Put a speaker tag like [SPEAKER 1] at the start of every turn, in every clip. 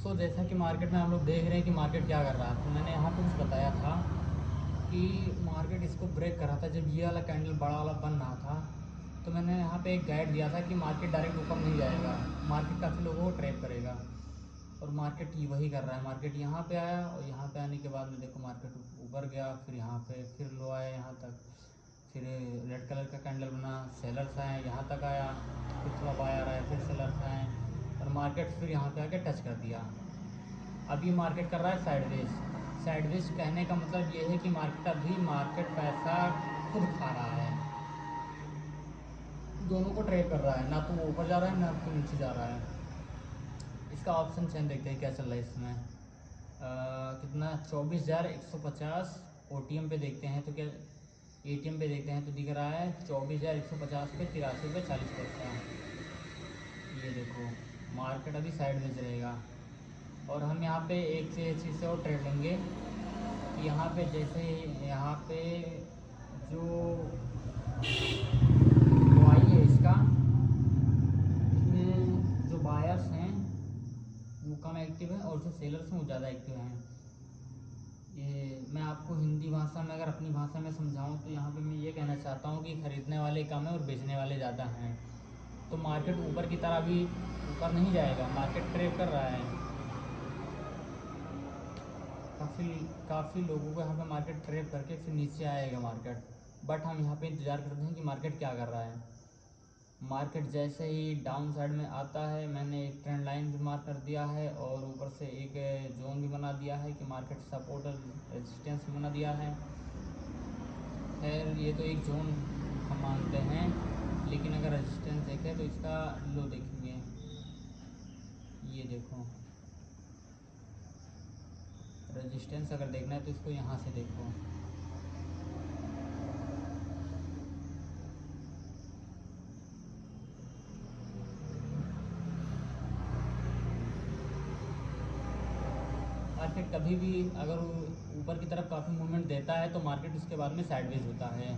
[SPEAKER 1] सो जैसा कि मार्केट में हम लोग देख रहे हैं कि मार्केट क्या कर रहा है, तो मैंने यहाँ पे कुछ बताया था कि मार्केट इसको ब्रेक कर रहा था जब ये वाला कैंडल बड़ा वाला बन रहा था। तो मैंने यहाँ पे एक गाइड दिया था कि मार्केट डायरेक्ट ऊपर नहीं जाएगा, मार्केट काफ़ी लोगों को ट्रैप करेगा। और मार्केट ये वही कर रहा है। मार्केट यहाँ पे आया और यहाँ पे आने के बाद में देखो मार्केट ऊपर गया, फिर यहाँ पे फिर लो आया यहाँ तक, फिर रेड कलर का कैंडल बना, सेलर्स आए यहाँ तक आया, फिर थोड़ा बायर आया, फिर सेलर्स आए और मार्केट फिर यहाँ पे आके टच कर दिया। अब ये मार्केट कर रहा है साइडवेज। साइडवेज कहने का मतलब ये है कि मार्केट पैसा खुद खा रहा है, दोनों को ट्रेड कर रहा है, ना तो वो ऊपर जा रहा है ना तो नीचे जा रहा है। इसका ऑप्शन चेन देखते हैं क्या चल रहा है इसमें। कितना 24,150 OTM पे देखते हैं तो क्या, ATM पे देखते हैं तो दिख रहा है 24,150 पे 83 रुपये 40 पैसा। ये देखो मार्केट अभी साइड में रहेगा। और हम यहाँ पे एक से एक चीज़ से और ट्रेड लेंगे कि यहाँ पे जैसे यहाँ पे जो वाई है इसका, इसमें जो बायर्स हैं वो कम एक्टिव है और जो सेलर्स हैं वो ज़्यादा एक्टिव हैं। ये मैं आपको हिंदी भाषा में अगर अपनी भाषा में समझाऊं तो यहाँ पे मैं ये कहना चाहता हूँ कि ख़रीदने वाले कम है और बेचने वाले ज़्यादा हैं। तो मार्केट ऊपर की तरह भी ऊपर नहीं जाएगा, मार्केट ट्रेड कर रहा है। काफ़ी काफ़ी लोगों को यहाँ पे मार्केट ट्रेड करके फिर नीचे आएगा मार्केट। बट हम यहाँ पे इंतज़ार करते हैं कि मार्केट क्या कर रहा है। मार्केट जैसे ही डाउन साइड में आता है, मैंने एक ट्रेंड लाइन भी मार्क कर दिया है और ऊपर से एक जोन भी बना दिया है कि मार्केट सपोर्ट और रेजिस्टेंस भी बना दिया है। खैर ये तो एक जोन हम मानते हैं, लेकिन अगर रेजिस्टेंस देखें तो इसका लो देखेंगे, ये देखो रेजिस्टेंस अगर देखना है तो इसको यहाँ से देखो। मार्केट कभी भी अगर ऊपर की तरफ काफ़ी मूवमेंट देता है तो मार्केट उसके बाद में साइडवेज होता है,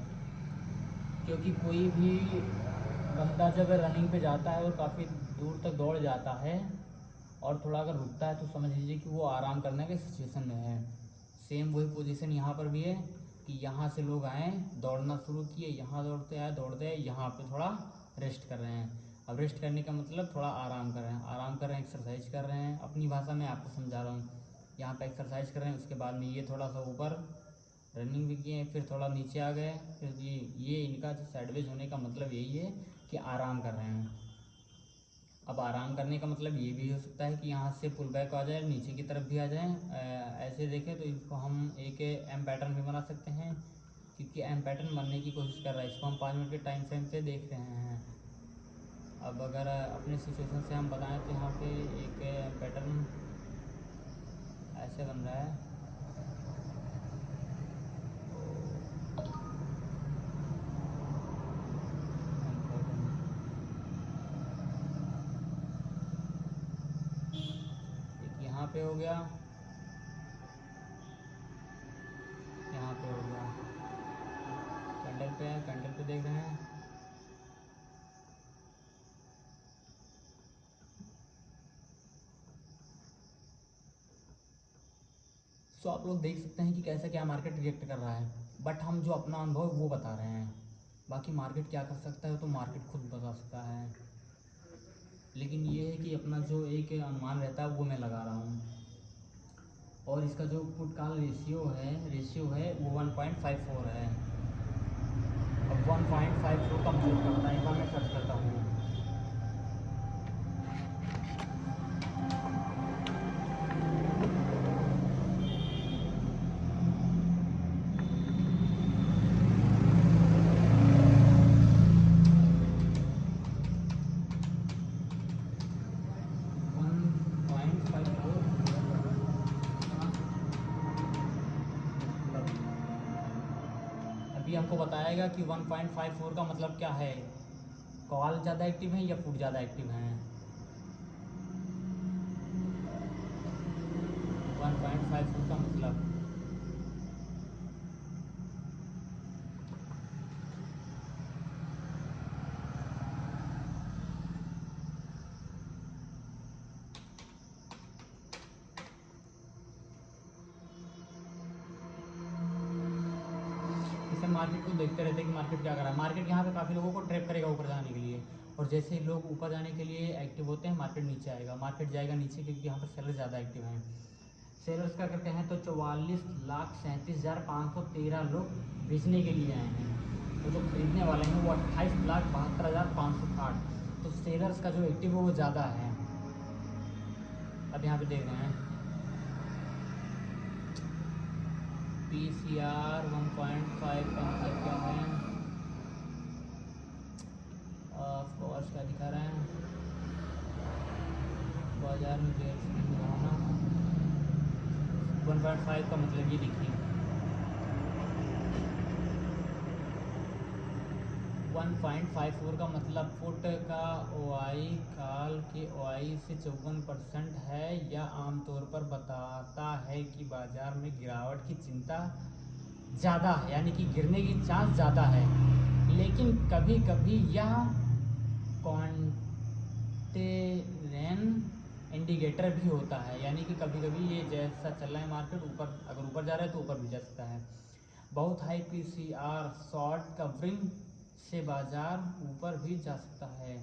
[SPEAKER 1] क्योंकि कोई भी बंदा जब रनिंग पे जाता है और काफ़ी दूर तक दौड़ जाता है और थोड़ा अगर रुकता है तो समझ लीजिए कि वो आराम करने के सिचुएशन में है। सेम वही पोजीशन यहाँ पर भी है कि यहाँ से लोग आए, दौड़ना शुरू किए, यहाँ दौड़ते आए, दौड़ते आए, यहाँ पे थोड़ा रेस्ट कर रहे हैं। अब रेस्ट करने का मतलब थोड़ा आराम कर रहे हैं, आराम कर रहे हैं, एक्सरसाइज कर रहे हैं। अपनी भाषा में आपको समझा रहा हूँ। यहाँ पे एक्सरसाइज कर रहे हैं, उसके बाद में ये थोड़ा सा ऊपर रनिंग भी किए, फिर थोड़ा नीचे आ गए, फिर ये इनका जो साइडवेज होने का मतलब यही है कि आराम कर रहे हैं। अब आराम करने का मतलब ये भी हो सकता है कि यहाँ से पुल बैक आ जाए, नीचे की तरफ भी आ जाएं। ऐसे देखें तो इसको हम एक एम पैटर्न भी बना सकते हैं, क्योंकि एम पैटर्न बनने की कोशिश कर रहा है। इसको हम 5 मिनट के टाइम फ्रेम से देख रहे हैं। अब अगर अपने सिचुएशन से हम बताएं तो यहाँ पे एक एम पैटर्न ऐसे बन रहा है। एक यहाँ पे हो गया, यहाँ पे हो गया, कैंडल पे देख रहे हैं। सो आप लोग देख सकते हैं कि कैसे क्या मार्केट रिएक्ट कर रहा है। बट हम जो अपना अनुभव वो बता रहे हैं, बाकी मार्केट क्या कर सकता है तो मार्केट खुद बता सकता है। लेकिन ये है कि अपना जो एक अनुमान रहता है वो मैं लगा रहा हूँ। और इसका जो पुट कॉल रेशियो है वो 1.54 है। अब 1.54 का मतलब करता है, एक बार मैं सर्च करता हूँ। अभी हमको बताएगा कि 1.54 का मतलब क्या है, कॉल ज़्यादा एक्टिव है या पुट ज़्यादा एक्टिव हैं। 1.54 का मतलब मार्केट को देखते रहते हैं कि मार्केट क्या कर रहा है। मार्केट यहाँ पे काफ़ी लोगों को ट्रैप करेगा ऊपर जाने के लिए, और जैसे ही लोग ऊपर जाने के लिए एक्टिव होते हैं मार्केट नीचे आएगा, मार्केट जाएगा नीचे, क्योंकि यहाँ पर सेलर ज़्यादा एक्टिव हैं। सेलर्स क्या करते हैं, तो 44,37,513 लोग बेचने के लिए आए हैं, और जो खरीदने वाले हैं वो 28,72,560। तो सेलर्स का जो एक्टिव है वो ज़्यादा है। अब यहाँ पे देख रहे हैं PCR 1.5 का मतलब क्या है, फ्लोअर्स क्या दिखा रहे हैं, बाजार में देर से नहीं होना। 1.5 का मतलब ये देखिए 1.54 का मतलब फुट का ओआई काल के ओआई से 54% है। यह आमतौर पर बताता है कि बाजार में गिरावट की चिंता ज़्यादा है, यानी कि गिरने की चांस ज़्यादा है। लेकिन कभी कभी यह कॉन्टेरेन इंडिकेटर भी होता है, यानी कि कभी कभी ये जैसा चल रहा है मार्केट, ऊपर अगर ऊपर जा रहा है तो ऊपर भी जा सकता है। बहुत हाई PCR शॉर्ट कवरिंग से बाजार ऊपर भी जा सकता है,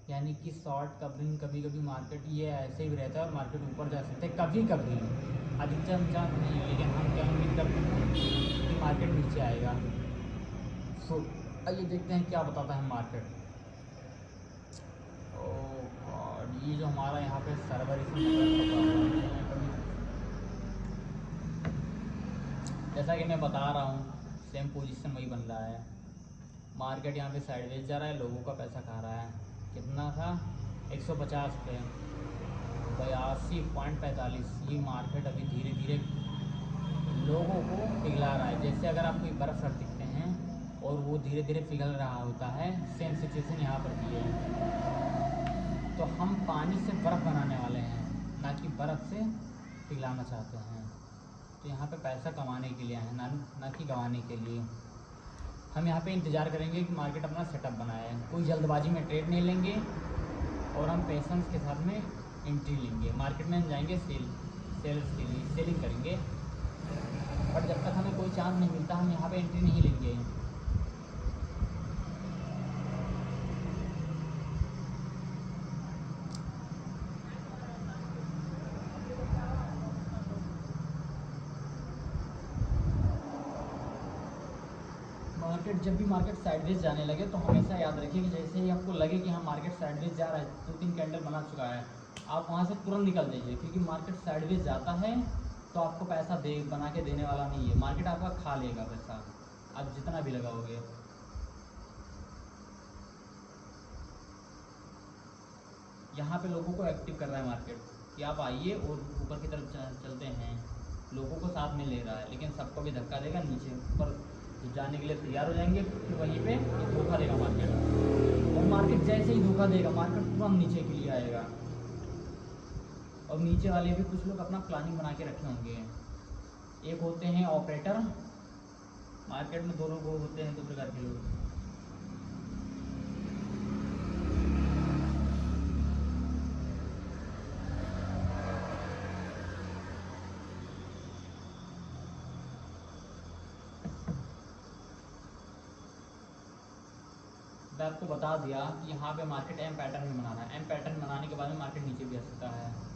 [SPEAKER 1] यानी कि शॉर्ट कवरिंग कभी कभी मार्केट ये ऐसे ही रहता है और मार्केट ऊपर जा सकते हैं कभी कभी, अधिकतम चांस नहीं, लेकिन हम क्या उम्मीद करते हैं कि मार्केट नीचे आएगा। सो आइए देखते हैं क्या बताता है मार्केट। ओह गॉड, ये जो हमारा यहाँ पे सर्वर इसमें पकड़ा हुआ है, जैसा कि मैं बता रहा हूँ सेम पोजीशन वही बन रहा है। मार्केट यहाँ पे साइडवेज जा रहा है, लोगों का पैसा खा रहा है। कितना था, 150 पे 82.45। ये मार्केट अभी धीरे धीरे लोगों को पिघला रहा है। जैसे अगर आप कोई बर्फ़ रख दिखते हैं और वो धीरे धीरे पिघल रहा होता है, सेम सिचुएशन यहाँ पर भी है। तो हम पानी से बर्फ़ बनाने वाले हैं, ना कि बर्फ़ से पिघलाना चाहते हैं। तो यहाँ पे पैसा कमाने के लिए है, ना कि गंवाने के लिए। हम यहाँ पे इंतज़ार करेंगे कि मार्केट अपना सेटअप बनाए, कोई जल्दबाजी में ट्रेड नहीं लेंगे, और हम पेशेंस के साथ में एंट्री लेंगे। मार्केट में हम जाएंगे सेल्स के लिए, सेलिंग करेंगे, बट जब तक हमें कोई चांस नहीं मिलता हम यहाँ पे एंट्री नहीं लेंगे। मार्केट जब भी मार्केट साइडवेज जाने लगे तो हमेशा याद रखिए कि जैसे ही आपको लगे कि हाँ मार्केट साइडवेज जा रहा है, 2-3 कैंडल बना चुका है, आप वहाँ से तुरंत निकल जाइए, क्योंकि मार्केट साइडवेज जाता है तो आपको पैसा बना के देने वाला नहीं है। मार्केट आपका खा लेगा पैसा, आप जितना भी लगाओगे। यहाँ पे लोगों को एक्टिव कर रहा है मार्केट कि आप आइए और ऊपर की तरफ चलते हैं, लोगों को साथ में ले रहा है, लेकिन सबको भी धक्का देगा नीचे। ऊपर जाने के लिए तैयार हो जाएंगे, फिर वहीं पे धोखा देगा मार्केट, और मार्केट जैसे ही धोखा देगा मार्केट तुरंत नीचे के लिए आएगा। और नीचे वाले भी कुछ लोग अपना प्लानिंग बना के रखे होंगे। एक होते हैं ऑपरेटर, मार्केट में 2 लोग होते हैं, 2 प्रकार के लोग। मैं आपको बता दिया कि यहाँ पे मार्केट एम पैटर्न में बनाना है, एम पैटर्न बनाने के बाद में मार्केट नीचे भी आ सकता है।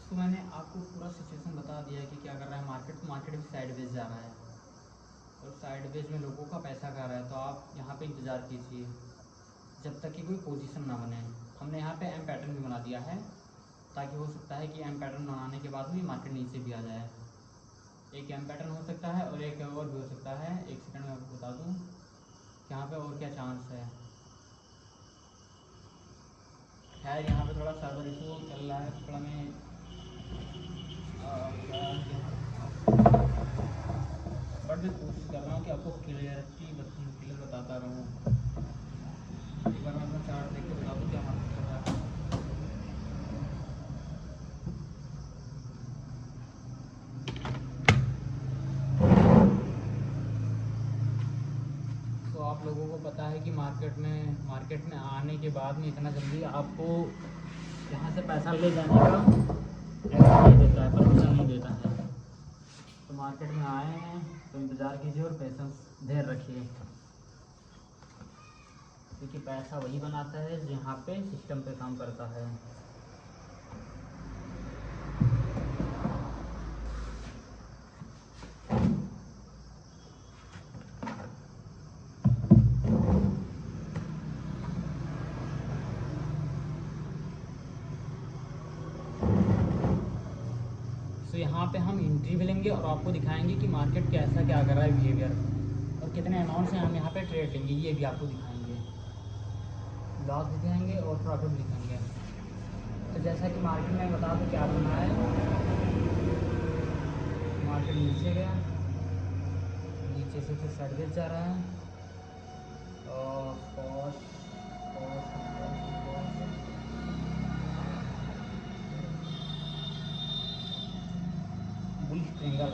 [SPEAKER 1] तो मैंने आपको पूरा सिचुएशन बता दिया कि क्या कर रहा है मार्केट भी साइडवेज जा रहा है और साइडवेज में लोगों का पैसा खा रहा है। तो आप यहाँ पे इंतज़ार कीजिए जब तक कि कोई पोजीशन ना बने। हमने यहाँ पे एम पैटर्न भी बना दिया है ताकि हो सकता है कि एम पैटर्न बनाने के बाद भी मार्केट नीचे भी आ जाए। एक एम पैटर्न हो सकता है और एक और भी हो सकता है। एक सेकंड में आपको बता दूँ कि यहाँ पे और क्या चांस है। खैर यहाँ पे थोड़ा सर्वर इशू चल रहा है, थोड़ा मैं बट मैं कोशिश कर रहा हूँ कि आपको क्लियर बताता रहूँ। एक बार मैं अपना चार्ट देख के बता दूँ क्या मार्केट कर रहा है। तो आप लोगों को पता है कि मार्केट में आने के बाद में इतना जल्दी आपको यहाँ से पैसा ले जाने का ऐसा नहीं देता है, परमिशन नहीं देता है। तो मार्केट में आए हैं तो इंतज़ार कीजिए और पेशेंस धैर्य रखिए, क्योंकि पैसा वही बनाता है जहाँ पे सिस्टम पे काम करता है। तो यहाँ पे हम एंट्री भी लेंगे और आपको दिखाएंगे कि मार्केट कैसा क्या कर रहा है बिहेवियर, और कितने अमाउंट से हम यहाँ पे ट्रेड लेंगे ये भी आपको दिखाएंगे। लॉस भी दिखाएंगे और प्रॉफिट भी दिखाएंगे। तो जैसा कि मार्केट में बता दूँ क्या बना है, मार्केट नीचे गया, नीचे से फिर साइडवेज जा रहा है और बुलिश ट्रेंगल,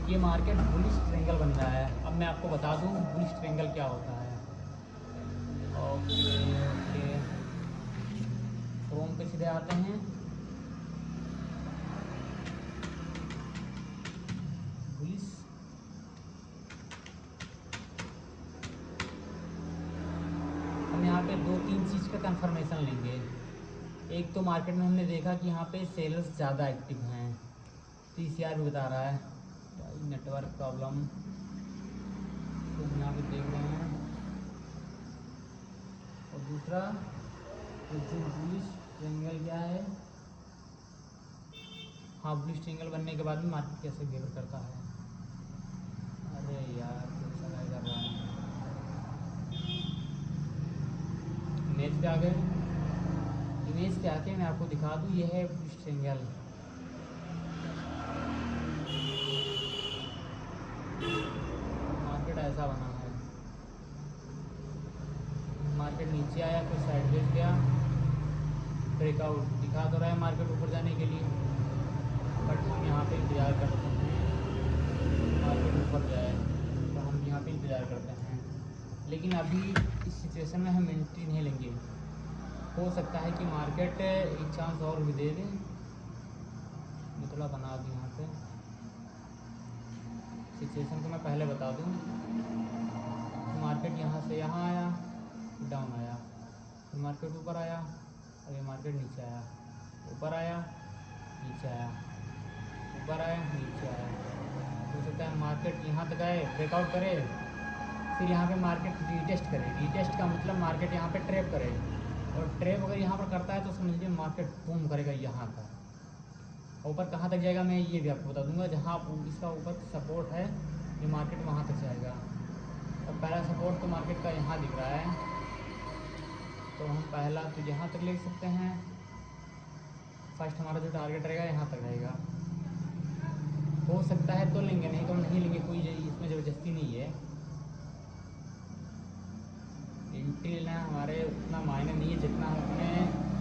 [SPEAKER 1] ये मार्केट बुलिश ट्रेंगल बन रहा है। अब मैं आपको बता दूं बुलिश ट्रेंगल क्या होता है। ओके क्रोम पे सीधे आते हैं। बुलिश हम यहाँ पे 2-3 चीज़ का कंफर्मेशन लेंगे। एक तो मार्केट में हमने देखा कि यहाँ पे सेलर्स ज़्यादा एक्टिव हैं, TCR भी बता रहा है नेटवर्क प्रॉब्लम, तो हम यहाँ पे देख रहे हैं। और दूसरा जो बुलिश ट्रेंगल क्या है, हाँ बुलिश ट्रेंगल बनने के बाद भी मार्केट कैसे बिहेव करता है। अरे यार कैसा क्या कर रहा है। इमेज पे आ गए, इमेज पे आके मैं आपको दिखा दूँ ये है बुलिश ट्रेंगल। मार्केट ऐसा बना है, मार्केट नीचे आया फिर साइडवेज गया, ब्रेकआउट दिखा तो रहा है मार्केट ऊपर जाने के लिए, बट हम यहाँ पे इंतज़ार करते हैं मार्केट ऊपर जाए, तो हम यहाँ पे इंतज़ार करते हैं। लेकिन अभी इस सिचुएशन में हम एंट्री नहीं लेंगे। हो सकता है कि मार्केट एक चांस और भी दे दें। मैं थोड़ा बना दूँ यहाँ पे सिचुएशन को, मैं पहले बता दूँ। मार्केट यहाँ से यहाँ आया, डाउन आया, फिर मार्केट ऊपर आया, और ये मार्केट नीचे आया, ऊपर आया, नीचे आया, ऊपर आया, नीचे आया। हो सकता है मार्केट यहाँ तक आए, ब्रेकआउट करे, फिर यहाँ पे मार्केट रीटेस्ट करे। रीटेस्ट का मतलब मार्केट यहाँ पे ट्रैप करे, और ट्रैप अगर यहाँ पर करता है तो समझिए मार्केट बूम करेगा यहाँ पर। ऊपर कहाँ तक जाएगा मैं ये भी आपको बता दूंगा। जहाँ इसका ऊपर सपोर्ट है ये मार्केट वहाँ तक जाएगा, और पहला सपोर्ट तो मार्केट का यहाँ दिख रहा है, तो हम पहला तो यहाँ तक ले सकते हैं। फर्स्ट हमारा जो टारगेट रहेगा यहाँ तक रहेगा। हो सकता है तो लेंगे, नहीं तो हम नहीं लेंगे, कोई इसमें ज़बरदस्ती नहीं है। एंट्री लेना हमारे उतना मायने नहीं है जितना हम अपने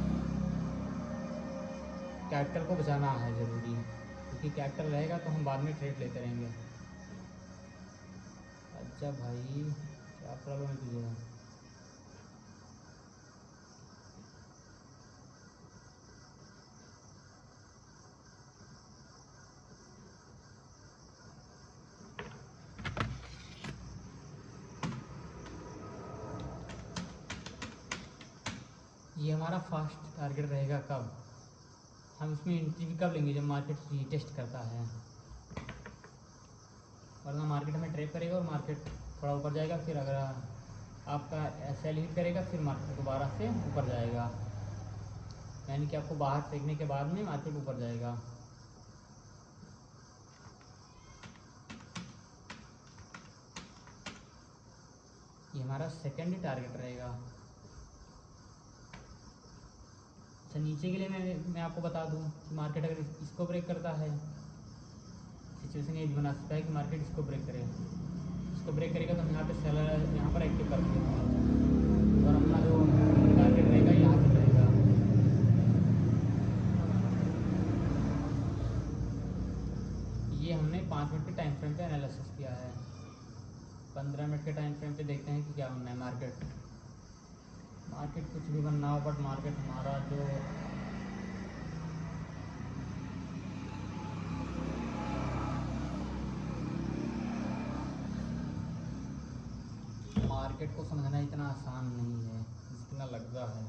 [SPEAKER 1] कैपिटल को बचाना है ज़रूरी, क्योंकि कैपिटल रहेगा तो हम बाद में ट्रेड लेते रहेंगे। अच्छा भाई क्या प्रॉब्लम है तुझे? ये हमारा फर्स्ट टारगेट रहेगा कब? हम इसमें एंट्री भी कब लेंगे, जब मार्केट रीटेस्ट करता है, वरना मार्केट हमें ट्रैप करेगा और मार्केट थोड़ा ऊपर जाएगा, फिर अगर आपका सेल हिट करेगा फिर मार्केट दोबारा से ऊपर जाएगा, यानी कि आपको बाहर फेंकने के बाद में मार्केट ऊपर जाएगा। ये हमारा सेकंड टारगेट रहेगा। अच्छा, नीचे के लिए मैं आपको बता दूं कि मार्केट अगर इसको ब्रेक करता है, सिचुएशन ये भी बना सकता है कि मार्केट इसको ब्रेक करे, इसको ब्रेक करेगा तो हम यहाँ पे सेलर यहाँ पर एक्टिव कर देंगे और अपना जो टारगेट रहेगा यहाँ पर रहेगा। ये हमने 5 मिनट के टाइम फ्रेम पे एनालिसिस किया है। 15 मिनट के टाइम फ्रेम पे देखते हैं कि क्या बनना है। मार्केट कुछ भी बनना हो, बट मार्केट हमारा जो मार्केट को समझना इतना आसान नहीं है जितना लगता है।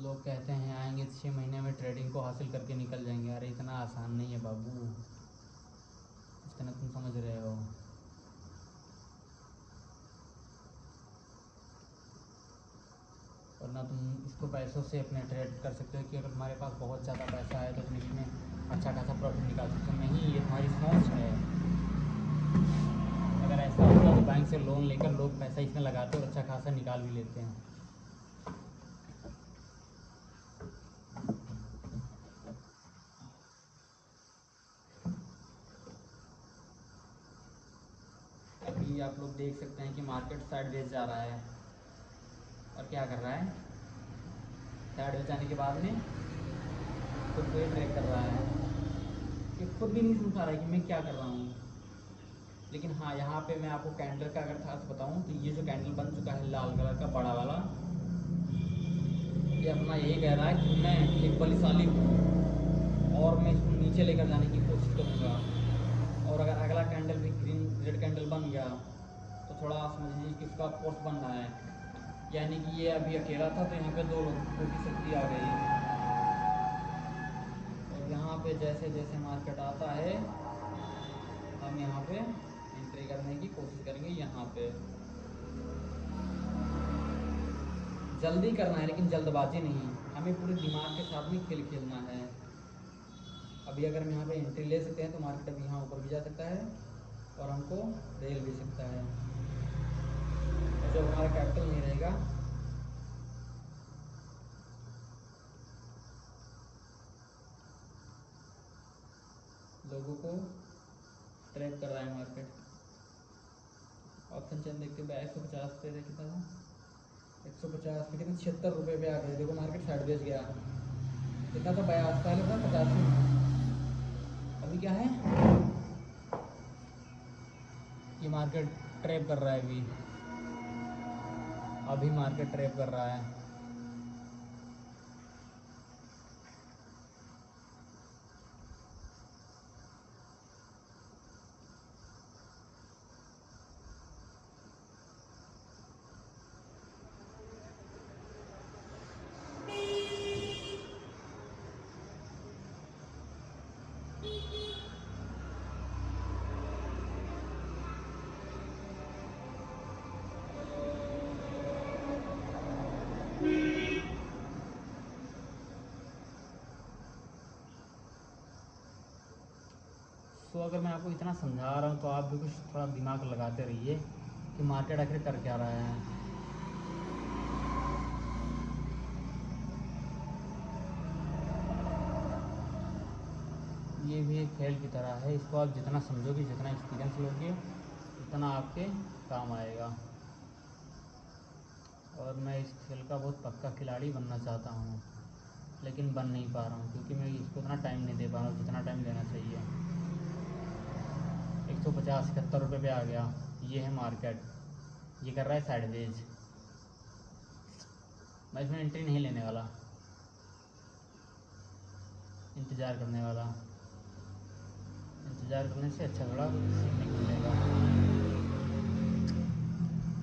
[SPEAKER 1] लोग कहते हैं आएंगे 6 महीने में ट्रेडिंग को हासिल करके निकल जाएंगे, अरे इतना आसान नहीं है बाबू, जितना तुम समझ रहे हो। वरना तुम इसको पैसों से अपने ट्रेड कर सकते हो कि अगर तुम्हारे पास बहुत ज़्यादा पैसा है तो तुम इसमें अच्छा खासा प्रॉफिट निकाल सकते हो। नहीं, ये तुम्हारी सोच है। अगर ऐसा होता तो बैंक से लोन लेकर लोग पैसा इसमें लगाते और अच्छा खासा निकाल भी लेते हैं। अभी आप लोग देख सकते हैं कि मार्केट साइडवेज जा रहा है और क्या कर रहा है, साइडवेज जाने के बाद में खुद को ही ट्रैक कर रहा है। ये खुद भी नहीं समझ पा रहा है कि मैं क्या कर रहा हूँ। लेकिन हाँ, यहाँ पे मैं आपको कैंडल का अगर था बताऊँ तो ये जो कैंडल बन चुका है लाल कलर का बड़ा वाला, ये अपना यही कह रहा है कि मैं एक बलशाली हूँ और मैं इसको नीचे लेकर जाने की कोशिश करूँगा। और अगर अगला कैंडल भी ग्रीन रेड कैंडल बन गया तो थोड़ा समझ लीजिए कि उसका फोर्स बन रहा है, यानी कि ये अभी अकेला था तो यहाँ पे 2 लोगों की शक्ति आ गई। और यहाँ पे जैसे जैसे मार्केट आता है हम यहाँ पे एंट्री करने की कोशिश करेंगे। यहाँ पे जल्दी करना है लेकिन जल्दबाजी नहीं, हमें पूरे दिमाग के साथ में खेल खेलना है। अभी अगर हम यहाँ पे एंट्री ले सकते हैं तो मार्केट अभी यहाँ ऊपर भी जा सकता है और हमको रेल भी सकता है। और जब हमारा कैपिटल नहीं रहेगा लोगों को ट्रैप कर रहा है मार्केट। ऑप्शन चेन देखते हैं 150 पे कितना था, 150 पे कितना 76 रुपये पे आ गए। देखो मार्केट साइडवेज गया, कितना था 82, पहले था 85, अभी क्या है, ये मार्केट ट्रैप कर रहा है। अभी मार्केट ट्रैप कर रहा है। तो अगर मैं आपको इतना समझा रहा हूँ तो आप भी कुछ थोड़ा दिमाग लगाते रहिए कि मार्केट आखिर कर क्या रहा है। ये भी एक खेल की तरह है, इसको आप जितना समझोगे, जितना एक्सपीरियंस लोगे, उतना आपके काम आएगा। और मैं इस खेल का बहुत पक्का खिलाड़ी बनना चाहता हूँ, लेकिन बन नहीं पा रहा हूँ क्योंकि मैं इसको उतना टाइम नहीं दे पा रहा हूँ जितना टाइम देना चाहिए। 150-71 रुपये पे आ गया। ये है मार्केट, ये कर रहा है साइडवेज। मैं इसमें एंट्री नहीं लेने वाला, इंतज़ार करने वाला। इंतज़ार करने से अच्छा थोड़ा सीखने को मिलेगा।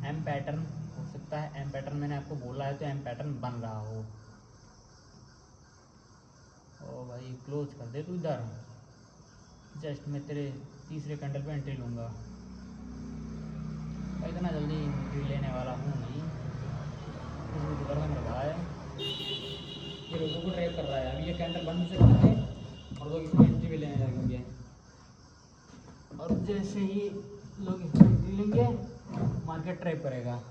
[SPEAKER 1] एम पैटर्न हो सकता है, एम पैटर्न मैंने आपको बोला है तो एम पैटर्न बन रहा हो। ओ भाई क्लोज कर दे तू इधर। जस्ट मैं तेरे तीसरे कैंडल पे एंट्री लूँगा भाई, इतना जल्दी एंट्री लेने वाला हूँ नहीं। कुछ भी कर मेरा भाई, ये लोगों को ट्रैप कर रहा है। अभी ये कैंडल बंद से करते हैं और लोग इसमें एंट्री भी लेने लगेंगे, और जैसे ही लोग इसमें एंट्री लेंगे मार्केट ट्रैप करेगा।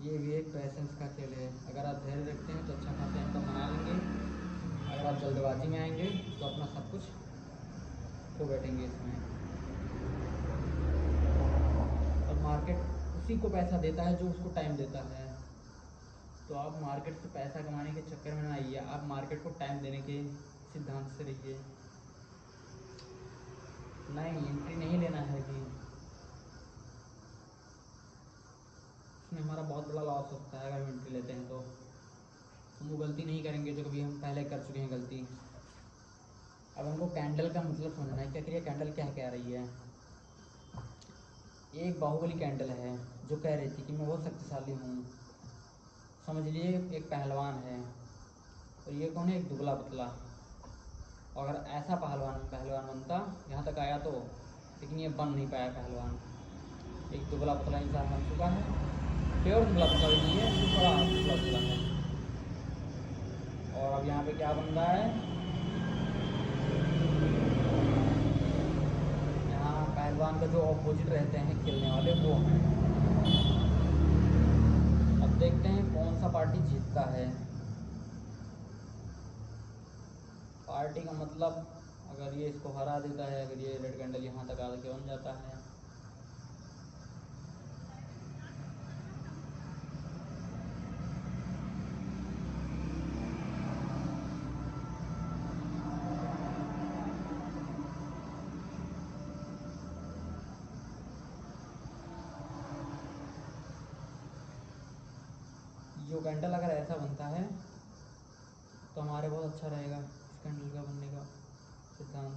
[SPEAKER 1] ये भी एक पैसेंस का खेल है। अगर आप धैर्य रखते हैं तो अच्छा खासा इनकम बना लेंगे। अगर आप जल्दबाजी में आएंगे तो अपना सब कुछ खो बैठेंगे इसमें। और मार्केट उसी को पैसा देता है जो उसको टाइम देता है। तो आप मार्केट से पैसा कमाने के चक्कर में ना आइए, आप मार्केट को टाइम देने के सिद्धांत से रहिए। नहीं, एंट्री नहीं लेना है अभी, इसमें हमारा बहुत बड़ा लॉस होता है अगर हम एंट्री लेते हैं तो। हम वो गलती नहीं करेंगे जो कभी हम पहले कर चुके हैं गलती। अब हमको कैंडल का मतलब समझना है कि आखिर ये कैंडल क्या कह रही है। एक बाहुबली कैंडल है जो कह रही थी कि मैं बहुत शक्तिशाली हूँ। समझ लिए एक पहलवान है, और ये कौन है, एक दुबला पतला। और अगर ऐसा पहलवान बनता यहाँ तक आया तो, लेकिन ये बन नहीं पाया पहलवान। एक दुबला पतला इंसान बन चुका है, प्योर दुबला पतला भी नहीं है, तो बड़ा दुबला पतला है। और अब यहाँ पे क्या बन रहा है, यहाँ पहलवान का जो ऑपोजिट रहते हैं खेलने वाले वो हैं। अब देखते हैं कौन सा पार्टी जीतता है। पार्टी का मतलब अगर ये इसको हरा देता है, अगर ये रेड कैंडल यहाँ तक आके बन जाता है, जो कैंडल अगर ऐसा बनता है तो हमारे बहुत अच्छा रहेगा। इस कैंडल का बनने का सिद्धांत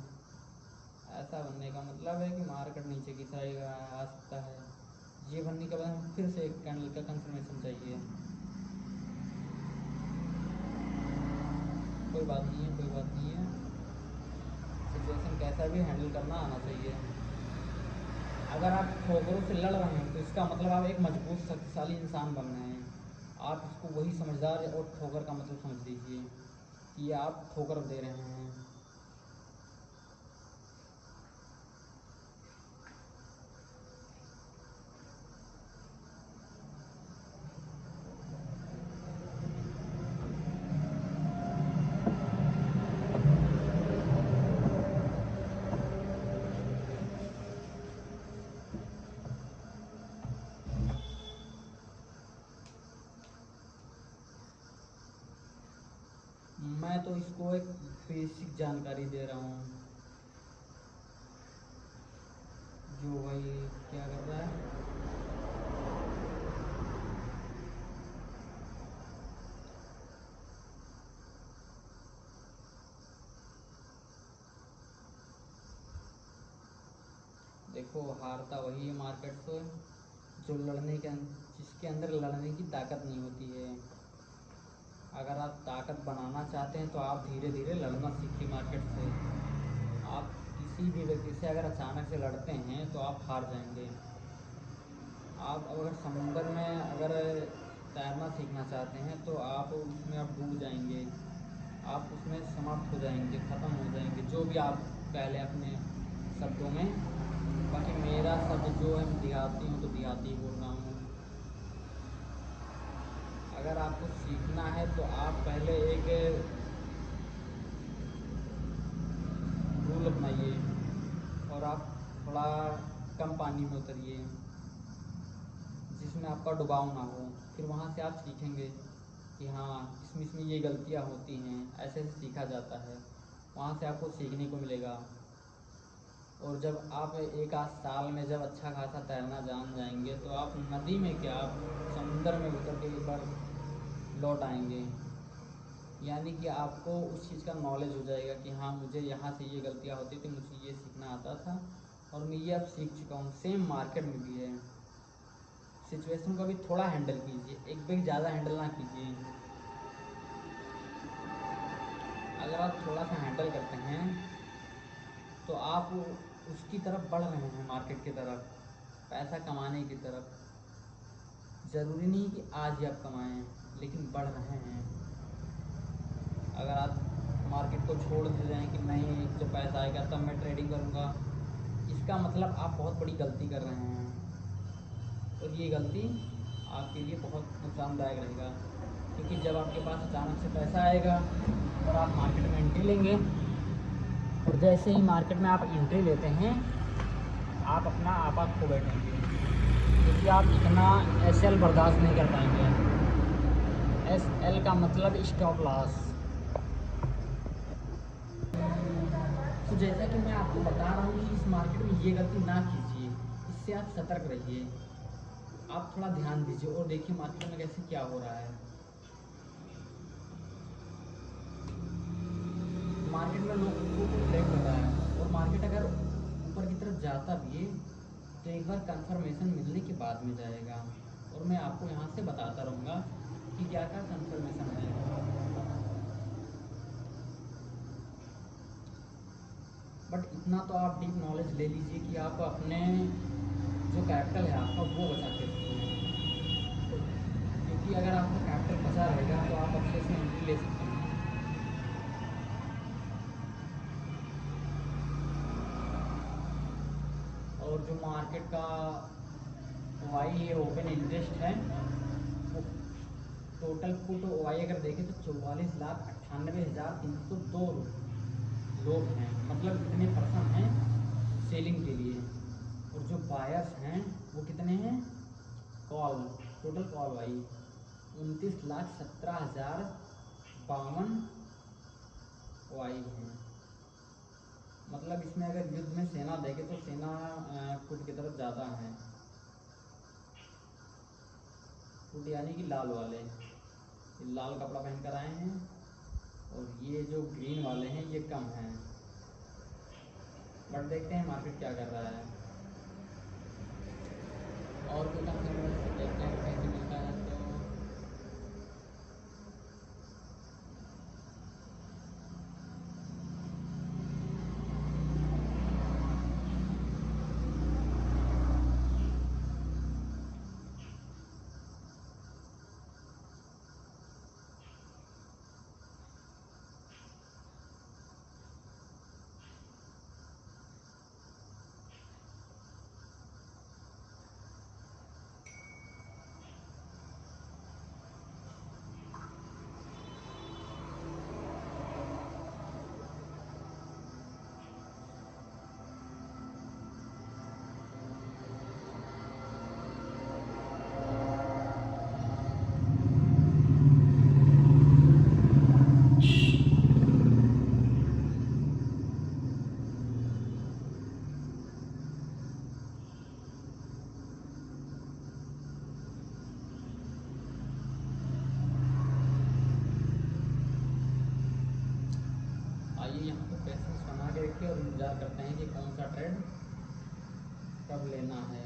[SPEAKER 1] ऐसा बनने का मतलब है कि मार्केट नीचे की साइड आ सकता है। ये बनने के बाद हम फिर से एक कैंडल का कंफर्मेशन चाहिए। कोई बात नहीं है, कोई बात नहीं है, सिचुएशन कैसा भी हैंडल करना आना चाहिए। अगर आप ठोकरों से लड़ रहे हैं तो इसका मतलब आप एक मजबूत शक्तिशाली इंसान बन रहे हैं। आप इसको वही समझदार और ठोकर का मतलब समझ लीजिए कि आप ठोकर दे रहे हैं। मैं तो इसको एक बेसिक जानकारी दे रहा हूँ। जो भाई क्या कर रहा है, देखो हारता वही है मार्केट से जो जिसके अंदर लड़ने की ताकत नहीं होती है। अगर आप ताकत बनाना चाहते हैं तो आप धीरे धीरे लड़ना सीखिए मार्केट से। आप किसी भी व्यक्ति से अगर अचानक से लड़ते हैं तो आप हार जाएंगे। आप अगर समुंदर में अगर तैरना सीखना चाहते हैं तो आप उसमें आप डूब जाएंगे, आप उसमें समाप्त हो जाएंगे, ख़त्म हो जाएंगे, जो भी आप पहले अपने शब्दों में। बाकी मेरा शब्द जो है मैं देहाती हूँ तो देहाती ही बोल रहा हूँ। अगर आपको सीखना है तो आप पहले एक रूल अपनाइए और आप थोड़ा कम पानी में उतरिए जिसमें आपका डुबाव ना हो। फिर वहाँ से आप सीखेंगे कि हाँ इसमें ये गलतियाँ होती हैं, ऐसे ऐसे सीखा जाता है। वहाँ से आपको सीखने को मिलेगा। और जब आप एक आध साल में जब अच्छा खासा तैरना जान जाएंगे तो आप नदी में क्या, आप समुंदर में उतर के एक बार लौट आएंगे। यानी कि आपको उस चीज़ का नॉलेज हो जाएगा कि हाँ मुझे यहाँ से ये गलतियाँ होती थी, मुझे ये सीखना आता था और मैं ये अब सीख चुका हूँ। सेम मार्केट में भी है, सिचुएशन को भी थोड़ा हैंडल कीजिए, एक बैग ज़्यादा हैंडल ना कीजिए। अगर आप थोड़ा सा हैंडल करते हैं तो आप उसकी तरफ बढ़ रहे हैं, मार्केट की तरफ, पैसा कमाने की तरफ। ज़रूरी नहीं कि आज ही आप कमाएं, लेकिन बढ़ रहे हैं। अगर आप मार्केट को छोड़ दे रहे हैं कि नहीं जब पैसा आएगा तब मैं ट्रेडिंग करूँगा, इसका मतलब आप बहुत बड़ी गलती कर रहे हैं, और ये गलती आपके लिए बहुत नुकसानदायक रहेगा। क्योंकि जब आपके पास अचानक से पैसा आएगा और आप मार्केट में एंट्री लेंगे, और जैसे ही मार्केट में आप एंट्री लेते हैं आप अपना आपा खो बैठेंगे, क्योंकि आप इतना SL बर्दाश्त नहीं कर पाएंगे। SL का मतलब स्टॉप लॉस। तो जैसा कि मैं आपको बता रहा हूँ कि इस मार्केट में ये गलती ना कीजिए, इससे आप सतर्क रहिए। आप थोड़ा ध्यान दीजिए और देखिए मार्केट में कैसे क्या हो रहा है। मार्केट में लोगों को ट्रेड कर रहा है, और मार्केट अगर ऊपर की तरफ जाता भी है तो एक बार कंफर्मेशन मिलने के बाद में जाएगा, और मैं आपको यहाँ से बताता रहूँगा कि क्या क्या कंफर्मेशन है। बट इतना तो आप डीप नॉलेज ले लीजिए कि आप अपने जो कैपिटल है आपका वो बचा के रखें, क्योंकि अगर आपका कैपिटल बचा रहेगा तो आप अच्छे से एंट्री ले सकते हैं। और जो मार्केट का वाई है, ओपन इंटरेस्ट है, वो टोटल पुट वाई अगर देखें तो 44,98,302 लोग हैं, मतलब इतने पर्सन हैं सेलिंग के लिए। और जो बायर्स हैं वो कितने हैं, कॉल, टोटल कॉल वाई 29,17,052 वाई हैं। मतलब इसमें अगर युद्ध में सेना देखे तो सेना पुट की तरफ ज़्यादा है। पुट यानी कि लाल वाले, ये लाल कपड़ा पहन कर आए हैं, और ये जो ग्रीन वाले हैं ये कम हैं। बट देखते हैं मार्केट क्या कर रहा है। और कोई कंफर्मेशन देखते हैं कहीं से मिलता है तो। आइए यहाँ पे पेशेंस बना के रखिए और इंतज़ार करते हैं कि कौन सा ट्रेड कब लेना है।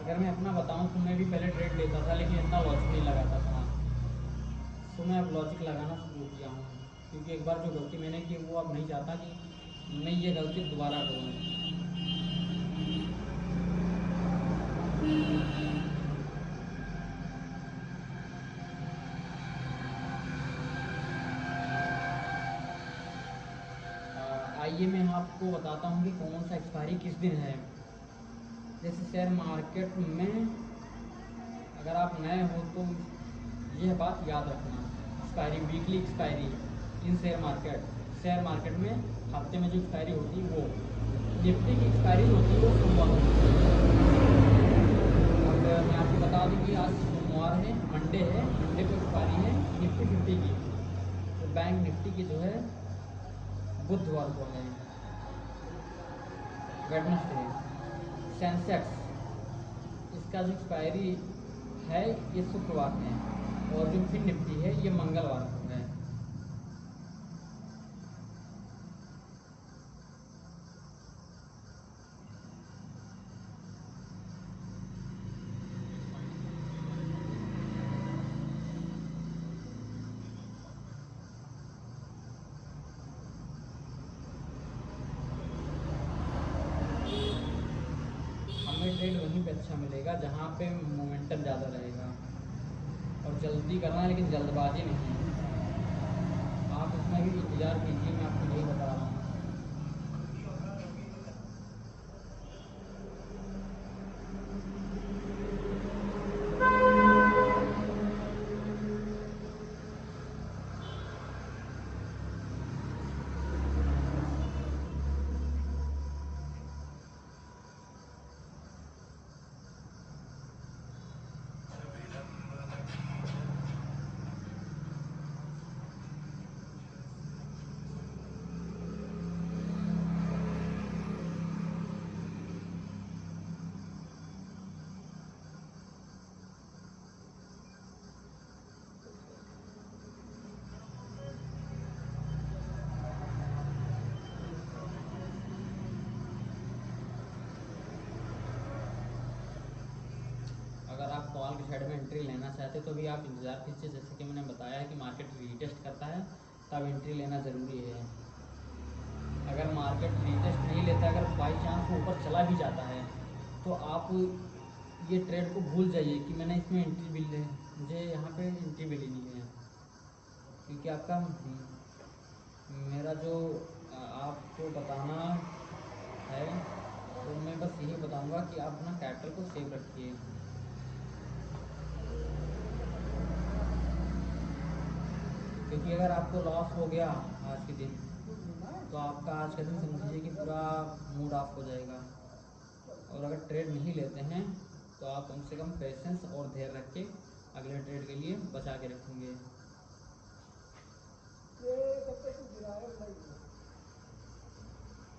[SPEAKER 1] अगर मैं अपना बताऊं तो मैं भी पहले ट्रेड लेता था, लेकिन इतना लॉजिक नहीं लगाता था। तो मैं अब लॉजिक लगाना शुरू किया हूँ, क्योंकि एक बार जो गलती मैंने की वो अब नहीं चाहता कि मैं ये गलती दोबारा करूँ। आइए मैं आपको बताता हूँ कि कौन सा एक्सपायरी किस दिन है। जैसे शेयर मार्केट में अगर आप नए हो तो यह बात याद रखना, एक्सपायरी, वीकली एक्सपायरी इन शेयर मार्केट में हफ्ते में जो एक्सपायरी होती है वो निफ्टी की एक्सपायरी होती है वो सोमवार को होती है। अब मैं आपको बता दूं कि आज सोमवार है, मंडे को एक्सपायरी है निफ्टी 50 की। तो बैंक निफ्टी की जो है बुधवार को है, वेडनेसडे। सेंसेक्स इसका जो एक्सपायरी है ये शुक्रवार है, और जो फिर निफ्टी है ये मंगलवार को है। हमें ट्रेड वहीं पे अच्छा मिलेगा जहाँ पे मोमेंटम ज़्यादा रहेगा, और जल्दी करना है लेकिन जल्दबाजी नहीं है। आप उसमें भी इंतज़ार कीजिए, मैं आपको यही बता रहा हूँ। अगर आप कॉल की साइड में एंट्री लेना चाहते तो भी आप इंतज़ार कीजिए, जैसे कि मैंने बताया है कि मार्केट रीटेस्ट करता है तब एंट्री लेना ज़रूरी है। अगर मार्केट रीटेस्ट नहीं लेता, अगर बाई चांस वो ऊपर चला भी जाता है तो आप ये ट्रेड को भूल जाइए कि मैंने इसमें एंट्री भी ले, मुझे यहाँ पे एंट्री भी लेनी है। क्योंकि आपका मेरा जो आपको बताना है तो मैं बस यही बताऊंगा कि आप अपना कैपिटल को सेव रखिए। क्योंकि अगर आपको लॉस हो गया आज के दिन तो आपका आज का दिन समझ लीजिए कि पूरा मूड ऑफ हो जाएगा। और अगर ट्रेड नहीं लेते हैं तो आप कम से कम पेशेंस और धैर्य रख के अगले ट्रेड के लिए बचा के रखेंगे।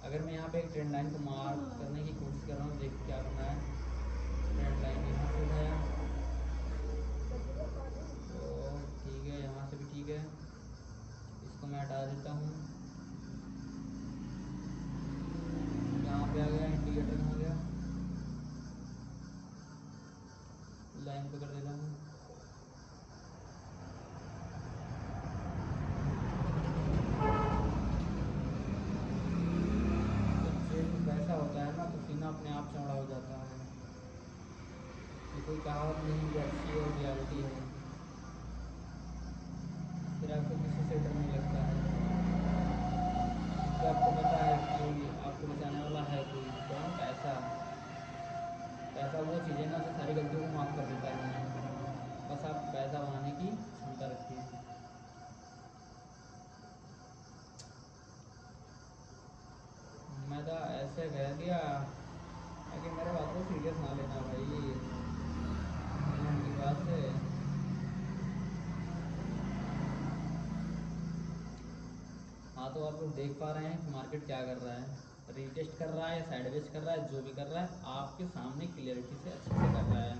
[SPEAKER 1] अगर मैं यहाँ पे एक ट्रेंड लाइन को मार्क करने की कोशिश कर रहा हूँ, देखिए क्या बना है। ट्रेंड लाइन यहाँ से उठाया तो ठीक है, यहाँ से भी ठीक है, इसको मैं हटा देता हूँ। यहाँ पे आ गया, इंडिकेटर कहाँ गया, लाइन पे कर देता हूँ। तो ऐसा होता है ना तो सीना अपने आप चौड़ा हो जाता है। ये कोई कहावत नहीं कि अच्छी और रियलिटी है। फिर आपको किसी से डर नहीं लगता है, क्योंकि आपको पता है कि आपको बचाने वाला है कोई, कौन? पैसा। पैसा वो चीज़ है ना जो सारी गलतियों को माफ़ कर देता है। बस आप पैसा बनाने की क्षमता रखिए। मैं तो ऐसे कह दिया कि मेरे बात को सीरियस ना लेना भाई, की बात से। हाँ, तो आप लोग देख पा रहे हैं कि मार्केट क्या कर रहा है, रीटेस्ट कर रहा है या साइडवेज कर रहा है, जो भी कर रहा है आपके सामने क्लियरिटी से अच्छे से कर रहा है।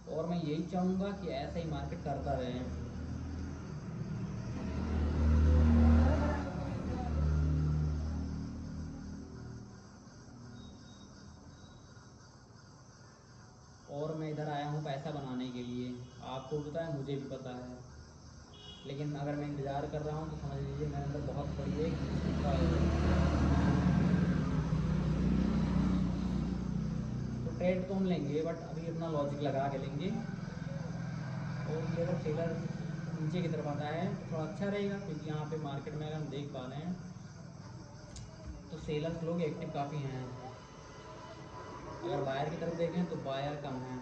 [SPEAKER 1] और मैं यही चाहूँगा कि ऐसा ही मार्केट करता रहे। और मैं इधर आया हूँ पैसा बनाने के लिए, आपको पता है, मुझे भी पता है। लेकिन अगर मैं इंतज़ार कर रहा हूँ तो समझ लीजिए मेरे अंदर बहुत बड़ी एक क्षमता है। तो ट्रेड तो हम लेंगे बट अभी अपना लॉजिक लगा के लेंगे। और ये अगर सेलर नीचे की तरफ आता है तो थोड़ा अच्छा रहेगा, क्योंकि यहाँ पे मार्केट में अगर हम देख पा रहे हैं तो सेलर्स लोग एक्टिव काफ़ी हैं। अगर बायर की तरफ देखें तो बायर कम है।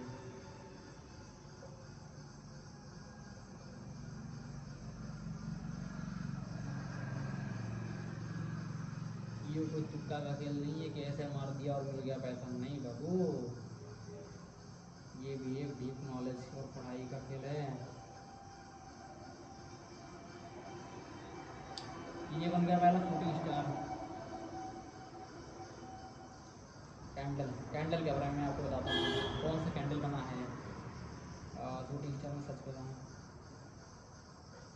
[SPEAKER 1] ये कोई तुक्का का खेल नहीं है कि ऐसे मार दिया और मिल गया पैसा, नहीं बाबू, ये भी एक डीप नॉलेज और पढ़ाई का खेल है। ये बन गया पहला शूटिंग स्टार। कैंडल, कैंडल के बारे में मैं आपको बताता हूँ कौन सा कैंडल बना है शूटिंग स्टार में, सच बताऊँ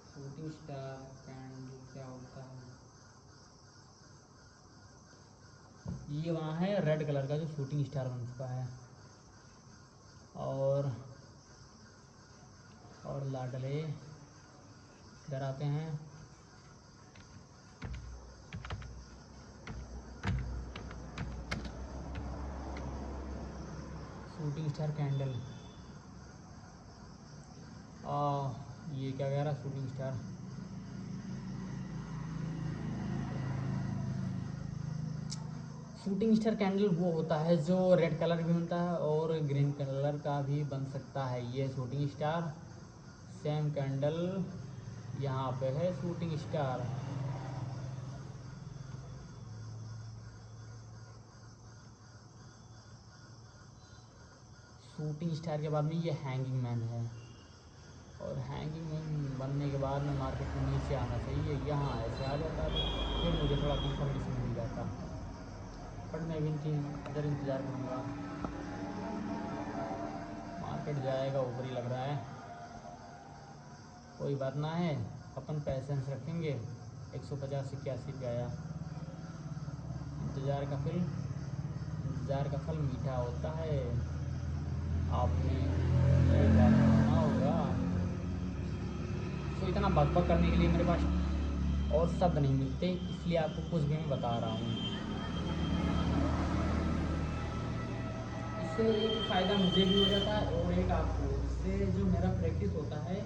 [SPEAKER 1] शूटिंग स्टार कैंडल क्या होता है। ये वहाँ है रेड कलर का जो शूटिंग स्टार बन चुका है। और लाडले इधर आते हैं। शूटिंग स्टार कैंडल, ये क्या कह रहा shooting star. Shooting star candle वो होता है जो रेड कलर भी बनता है और ग्रीन कलर का भी बन सकता है। ये शूटिंग स्टार सेम कैंडल यहाँ पे है शूटिंग स्टार। शूटिंग स्टार के बाद में ये हैंगिंग मैन है, और हैंगिंग मैन बनने के बाद में मार्केट में नीचे आना चाहिए। यहाँ ऐसे आ जाता है तो फिर मुझे थोड़ा कंफर्मेशन मिल जाता, बट मैं भी इधर इंतज़ार करूँगा। मार्केट जाएगा ऊपर ही लग रहा है, कोई बात ना है, अपन पैसेंस रखेंगे। 150-81 पे आया। इंतज़ार का फल मीठा होता है, आपने एक बार सुना होगा। तो इतना बकबक करने के लिए मेरे पास और शब्द नहीं मिलते, इसलिए आपको कुछ भी मैं बता रहा हूँ। इससे एक फ़ायदा मुझे भी हो जाता है और एक आपको, इससे जो मेरा प्रैक्टिस होता है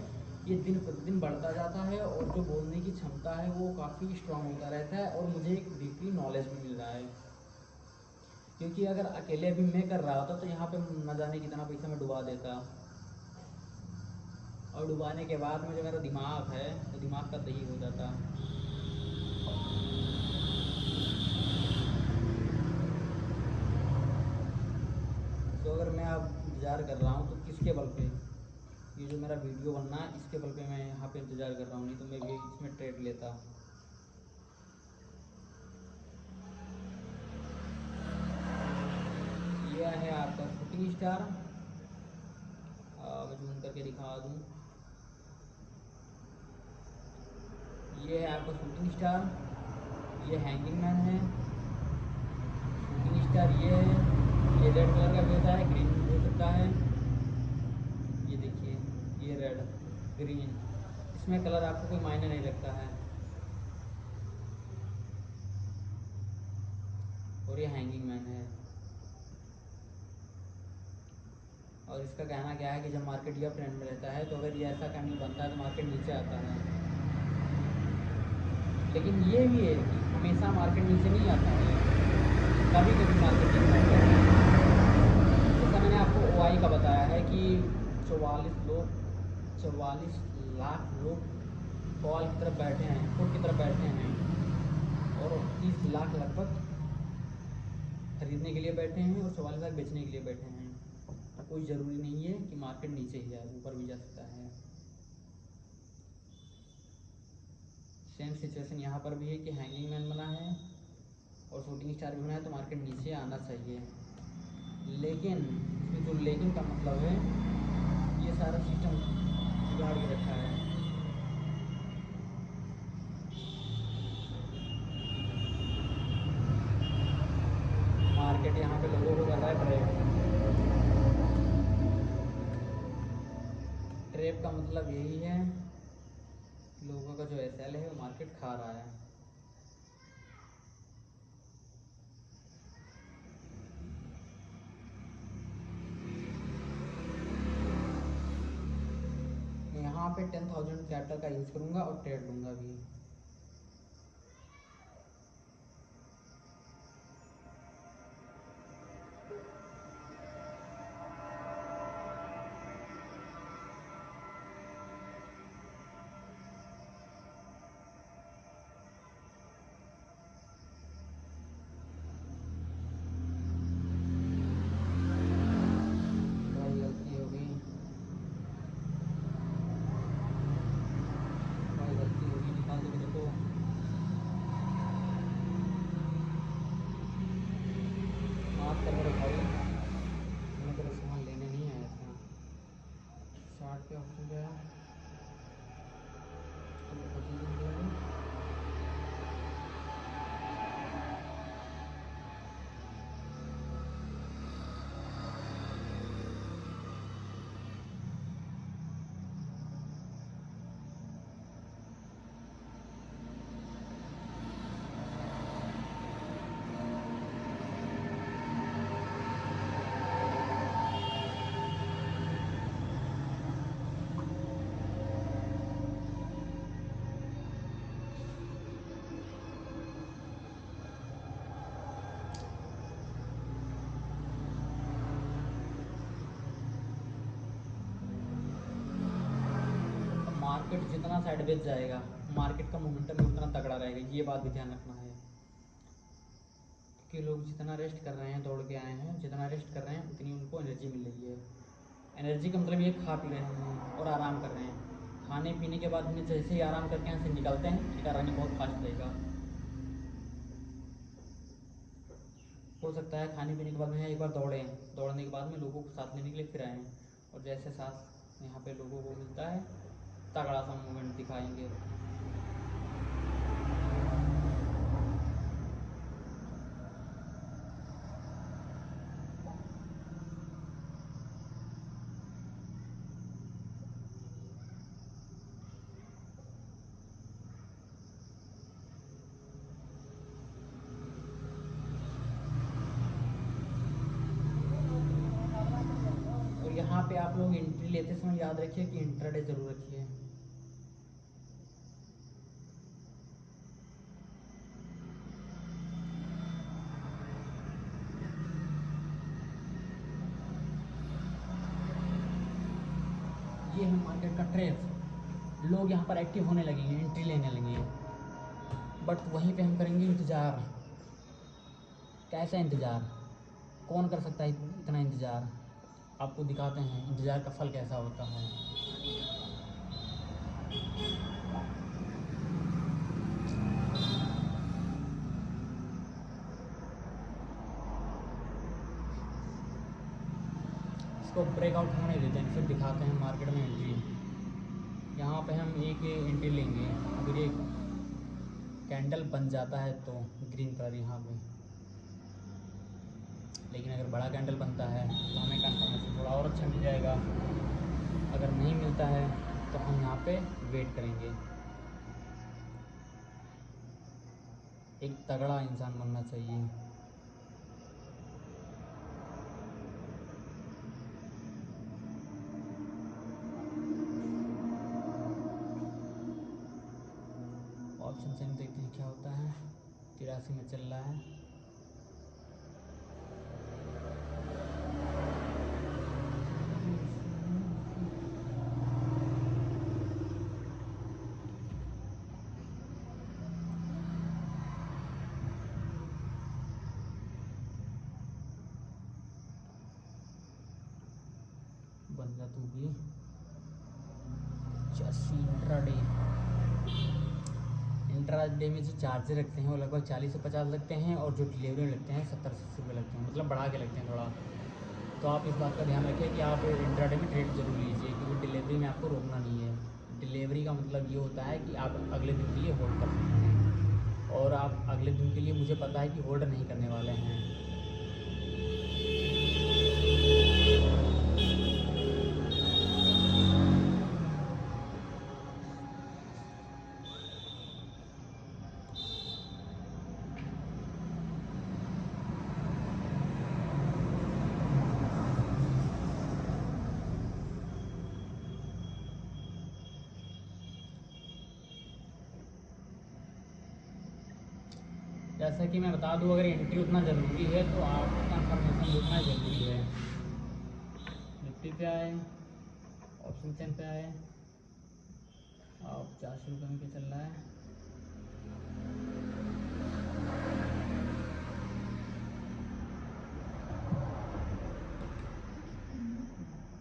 [SPEAKER 1] ये दिन प्रतिदिन बढ़ता जाता है, और जो बोलने की क्षमता है वो काफ़ी स्ट्रांग होता रहता है, और मुझे एक डीपली नॉलेज भी मिल रहा है। क्योंकि अगर अकेले अभी मैं कर रहा होता तो यहाँ पे न जाने कितना पैसा मैं डुबा देता, और डुबाने के बाद में जो मेरा दिमाग है वो दिमाग का दही हो जाता। तो अगर मैं अब इंतज़ार कर रहा हूँ तो किसके बल पे, ये जो मेरा वीडियो बनना है इसके बल पे मैं यहाँ पे इंतज़ार कर रहा हूँ, नहीं तो मैं भी इसमें ट्रेड लेता। ये है आपका शूटिंग स्टार, मैं जूम करके दिखा दूँ। ये है आपका शूटिंग स्टार, ये हैंगिंग मैन है। शूटिंग स्टार ये है, ये रेड कलर का भी होता है, ग्रीन भी हो सकता है। ये देखिए, ये रेड ग्रीन, इसमें कलर आपको कोई मायने नहीं रखता है। और ये हैंगिंग मैन है। और इसका कहना क्या है कि जब मार्केट ये ट्रेंड में रहता है तो अगर ये ऐसा कैंडल बनता है तो मार्केट नीचे आता है। लेकिन ये भी है कि हमेशा मार्केट नीचे नहीं आता है, कभी कभी मार्केट नीचे आता है। जैसा मैंने आपको ओआई का बताया है कि 44 लाख लोग कॉल की तरफ बैठे हैं, पुट की तरफ बैठे हैं, और 30 लाख लगभग खरीदने के लिए बैठे हैं और 44 लाख बेचने के लिए बैठे हैं। तो कोई ज़रूरी नहीं है कि मार्केट नीचे ही जाए, ऊपर भी जा सकता है। सेम सिचुएशन यहाँ पर भी है कि हैंगिंग मैन बना है और शूटिंग स्टार भी बना है, तो मार्केट नीचे आना चाहिए। लेकिन इसमें जो लेकिन का मतलब है, ये सारा सिस्टम बिगाड़ के रखा है। मार्केट यहाँ पे लोगों को कर रहा है ट्रैप। ट्रैप का मतलब यही है, लोगों का जो एसएल है वो मार्केट खा रहा है। मैं यहाँ पे 10,000 कैपिटल का यूज़ करूँगा और ट्रेड लूँगा भी। बात कर रहे भाई, मैं तेरा सामान लेने नहीं आया था। 60 पे ऑप्शन पे है तो पोजीशन पे है। मार्केट जितना साइडवेज जाएगा, मार्केट का मोमेंटम भी उतना तगड़ा रहेगा, ये बात भी ध्यान रखना है। क्योंकि लोग जितना रेस्ट कर रहे हैं, दौड़ के आए हैं, जितना रेस्ट कर रहे हैं उतनी उनको एनर्जी मिल रही है। एनर्जी का मतलब ये खा पी रहे हैं और आराम कर रहे हैं। खाने पीने के बाद में जैसे ही आराम करके यहाँ से निकलते हैं, इनका रनिंग बहुत फास्ट रहेगा। हो सकता है खाने पीने के बाद में एक बार दौड़े हैं, दौड़ने के बाद में लोगों को साथ लेने के लिए फिर आए हैं, और जैसे साथ यहाँ पे लोगों को मिलता है, तगड़ा सा मूवमेंट दिखाएंगे। और यहाँ पे आप लोग एंट्री लेते समय याद रखिए कि इंट्राडे जरूर रखिए। ये है मार्केट का ट्रेंड। लोग यहाँ पर एक्टिव होने लगेंगे, एंट्री लेने लगेंगे, बट वहीं पे हम करेंगे इंतज़ार। कैसा इंतज़ार? कौन कर सकता है इतना इंतज़ार? आपको दिखाते हैं इंतज़ार का फल कैसा होता है। इसको ब्रेकआउट होने देते हैं, फिर दिखाते हैं मार्केट में एंट्री। यहाँ पे हम एक एंट्री लेंगे। अगर ये कैंडल बन जाता है तो ग्रीन कलर यहाँ पे, लेकिन अगर बड़ा कैंडल बनता है तो हमें कंफर्मेशन थोड़ा और अच्छा मिल जाएगा। अगर नहीं मिलता है तो हम यहाँ पे वेट करेंगे। एक तगड़ा इंसान बनना चाहिए। ऑप्शन से देखते हैं क्या होता है। 83 में चल रहा है। बन जा तू भी। 85 इंट्राडे। इंट्राडे में जो चार्जेस लगते हैं वो लगभग 40 से 50 लगते हैं, और जो डिलीवरी लगते हैं 70 से 80 रुपये लगते हैं, मतलब बढ़ा के लगते हैं थोड़ा। तो आप इस बात का ध्यान रखें कि आप इंट्राडे में ट्रेड जरूर लीजिए, क्योंकि डिलीवरी में आपको रोकना नहीं है। डिलीवरी का मतलब ये होता है कि आप अगले दिन के लिए होल्ड कर सकते हैं, और आप अगले दिन के लिए मुझे पता है कि होल्ड नहीं करने वाले हैं। जैसा कि मैं बता दूं, अगर एंट्री उतना ज़रूरी है तो आपको कंफर्मेशन उतना ज़रूरी है। निफ्टी पे आए, ऑप्शन चेन पे आए, अब 400 रुपये में क्या चल रहा है।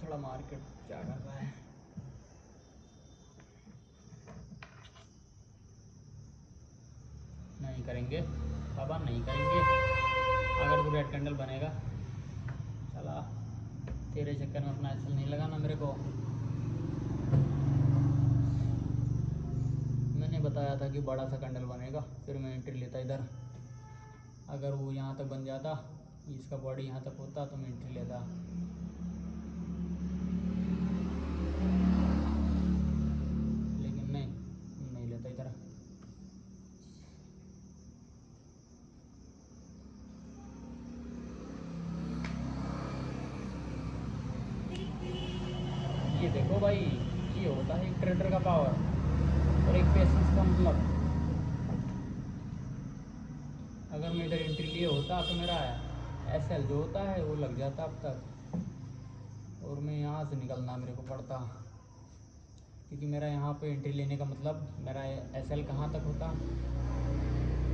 [SPEAKER 1] थोड़ा मार्केट क्या कर रहा है। नहीं करेंगे बाबा, नहीं करेंगे। अगर तो रेड कैंडल बनेगा। चला, तेरे चक्कर में अपना एसएल नहीं लगाना मेरे को। मैंने बताया था कि बड़ा सा कैंडल बनेगा, फिर मैं एंट्री लेता इधर। अगर वो यहाँ तक बन जाता, इसका बॉडी यहाँ तक होता, तो मैं एंट्री लेता। लेकिन नहीं लेता इधर। ये देखो भाई, ये होता है एक ट्रेडर का पावर और एक पेशेंस का मतलब। अगर मैं इधर एंट्री लिए होता तो मेरा एसएल जो होता है वो लग जाता अब तक, और मैं यहाँ से निकलना मेरे को पड़ता, क्योंकि मेरा यहाँ पे एंट्री लेने का मतलब मेरा एसएल कहाँ तक होता,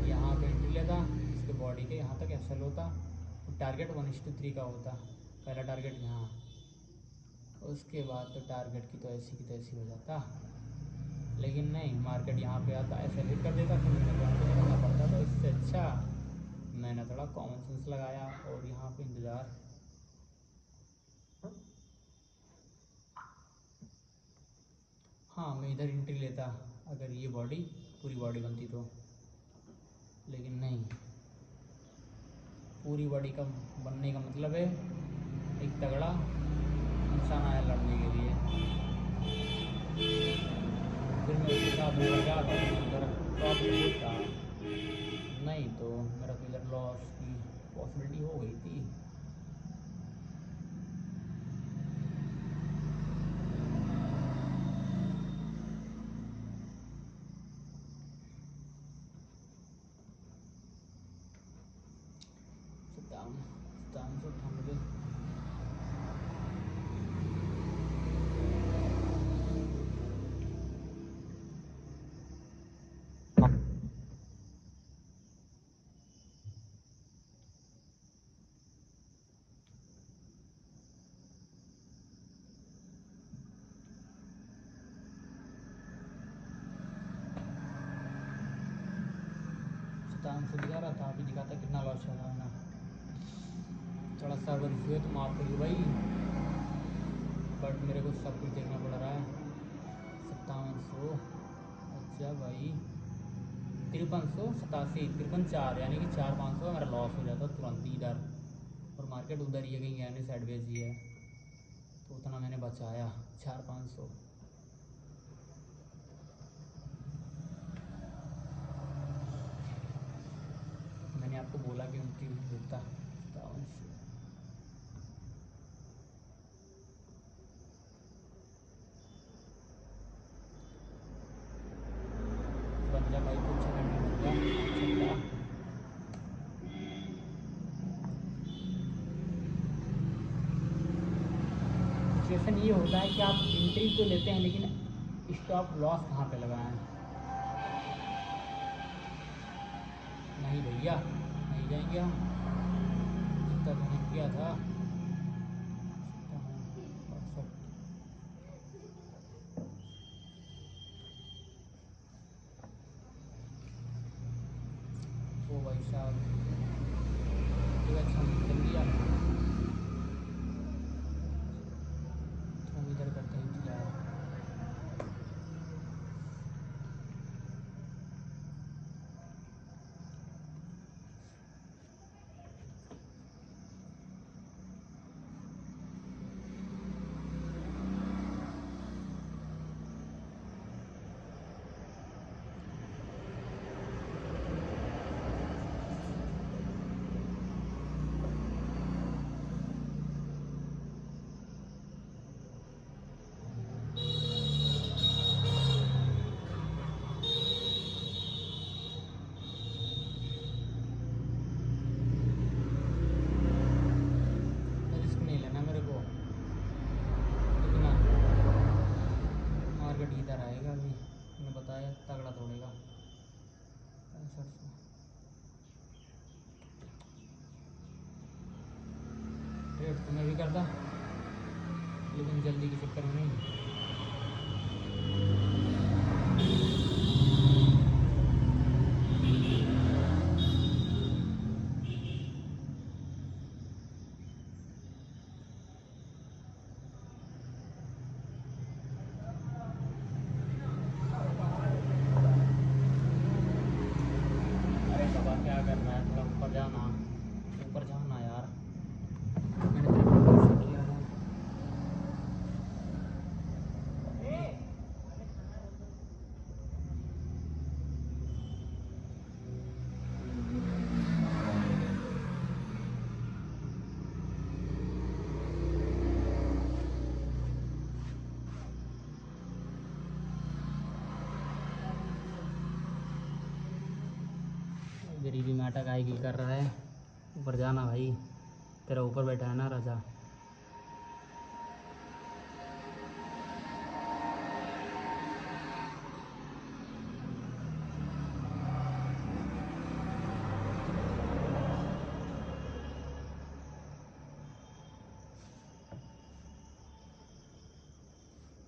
[SPEAKER 1] यहाँ पे एंट्री लेता, इसके बॉडी के यहाँ तक एसएल होता, टारगेट 1:3 का होता। पहला टारगेट यहाँ, उसके बाद तो टारगेट की तो ऐसी की तैसी हो जाता। लेकिन नहीं, मार्केट यहाँ पे आता, ऐसे हिट कर देता, फिर मेरे को यहाँ पे निकलना पड़ता। तो इससे अच्छा मैंने थोड़ा कॉमन सेंस लगाया और यहाँ पे इंतज़ार। हाँ, मैं इधर एंट्री लेता अगर ये बॉडी पूरी बॉडी बनती तो, लेकिन नहीं। पूरी बॉडी का बनने का मतलब है एक तगड़ा इंसान आया लड़ने के लिए, फिर मैं उसके साथ में क्या था उधर प्रॉफिट था। नहीं तो मेरा तो इधर लॉस की पॉसिबिलिटी हो गई थी। सत्तावन सौ अट्ठानवे। सत्तावन सौ दिखा रहा था, अभी दिखाता कितना लॉस चल रहा है ना। थोड़ा सा अगर इशू है तो माफ़ करिए भाई, बट मेरे को सब कुछ देखना पड़ रहा है। 5700, अच्छा भाई 5387, 53,4, यानी कि 4-500 का मेरा लॉस हो जाता तुरंत ही इधर, और मार्केट उधर ही है कहीं, यानी साइडवेज ही है, तो उतना मैंने बचाया 4-500। मैंने आपको बोला कि उनकी देता 5700। बन जा भाई, कुछ सेकंड में बन जा। सिचुएशन ये होता है कि आप एंट्री तो लेते हैं, लेकिन स्टॉप लॉस कहाँ पे लगाएं। नहीं भैया, नहीं जाएंगे हम, जितना मैंने किया था। ओ भाई साहब, ठीक है, अच्छा निकल दिया। तो हम इधर करते हैं इंतजार। रिस्क नहीं लेना मेरे को, इतना मार्केट इधर आएगा अभी, मैंने बताया तगड़ा तोड़ेगा 6500। ट्रेड तो मैं भी करता, लेकिन जल्दी के चक्कर में नहीं। गरीबी में आटा काहे गिल कर रहा है। ऊपर जाना भाई, तेरा ऊपर बैठा है ना राजा।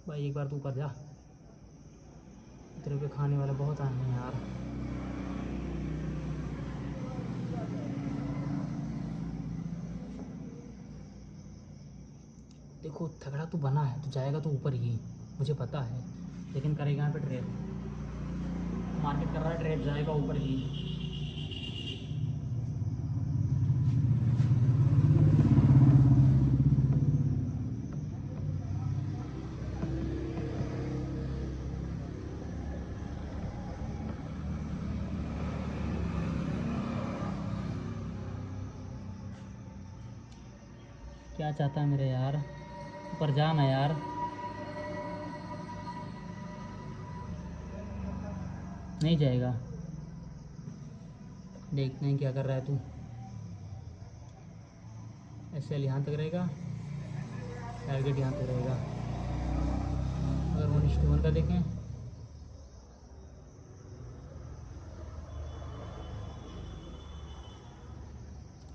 [SPEAKER 1] भाई एक बार तू ऊपर जा, तेरे पे खाने वाले बहुत आए हैं यार। देखो तगड़ा तू बना है, तो जाएगा तो ऊपर ही, मुझे पता है, लेकिन करेगा यहाँ पे ट्रेप। मार्केट कर रहा है ट्रेप, जाएगा ऊपर ही। क्या चाहता है मेरे यार, ऊपर जाना यार। नहीं जाएगा, देखते हैं क्या कर रहा है तू। ऐसे यहाँ तक रहेगा, टारगेट यहाँ तक रहेगा। अगर 1:1 का देखें,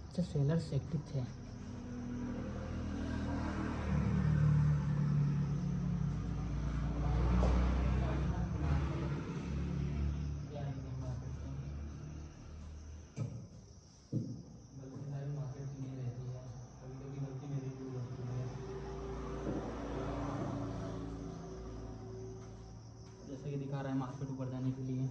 [SPEAKER 1] अच्छा सेलर्स एक्टिव थे। जैसे कि दिखा रहा है मार्केट ऊपर जाने के लिए।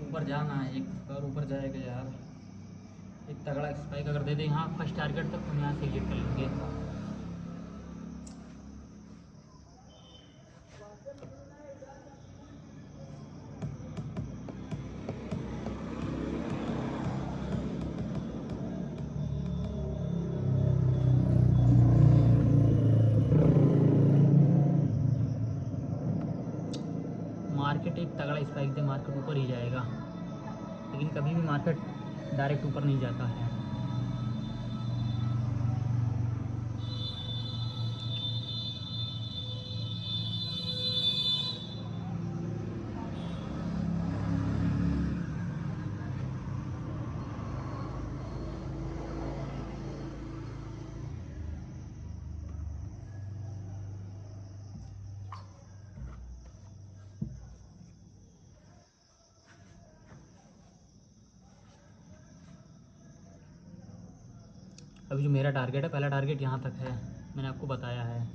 [SPEAKER 1] ऊपर जाना है, एक बार ऊपर जाएगा यार। एक तगड़ा स्पाइक अगर दे दे यहाँ फर्स्ट टारगेट तक, तो हम यहाँ से एग्जिट कर लेंगे। मार्केट एक तगड़ा स्पाइक दे, मार्केट ऊपर ही जाएगा, लेकिन कभी भी मार्केट डायरेक्ट ऊपर नहीं जाता है। अभी जो मेरा टारगेट है, पहला टारगेट यहाँ तक है, मैंने आपको बताया है।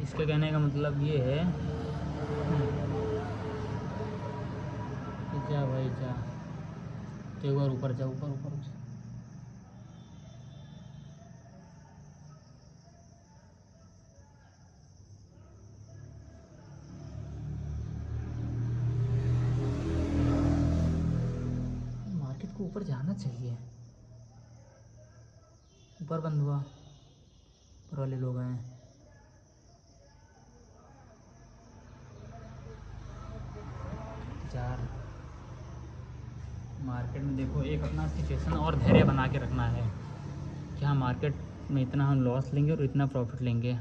[SPEAKER 1] इसके कहने का मतलब ये है, जा भाई जा, तो एक बार ऊपर जा, ऊपर ऊपर जा। मार्केट को ऊपर जाना चाहिए। ऊपर बंद हुआ, ऊपर वाले लोग आए। चार मार्केट में देखो, एक अपना सिचुएशन और धैर्य बना के रखना है कि हाँ मार्केट में इतना हम लॉस लेंगे और इतना प्रॉफिट लेंगे।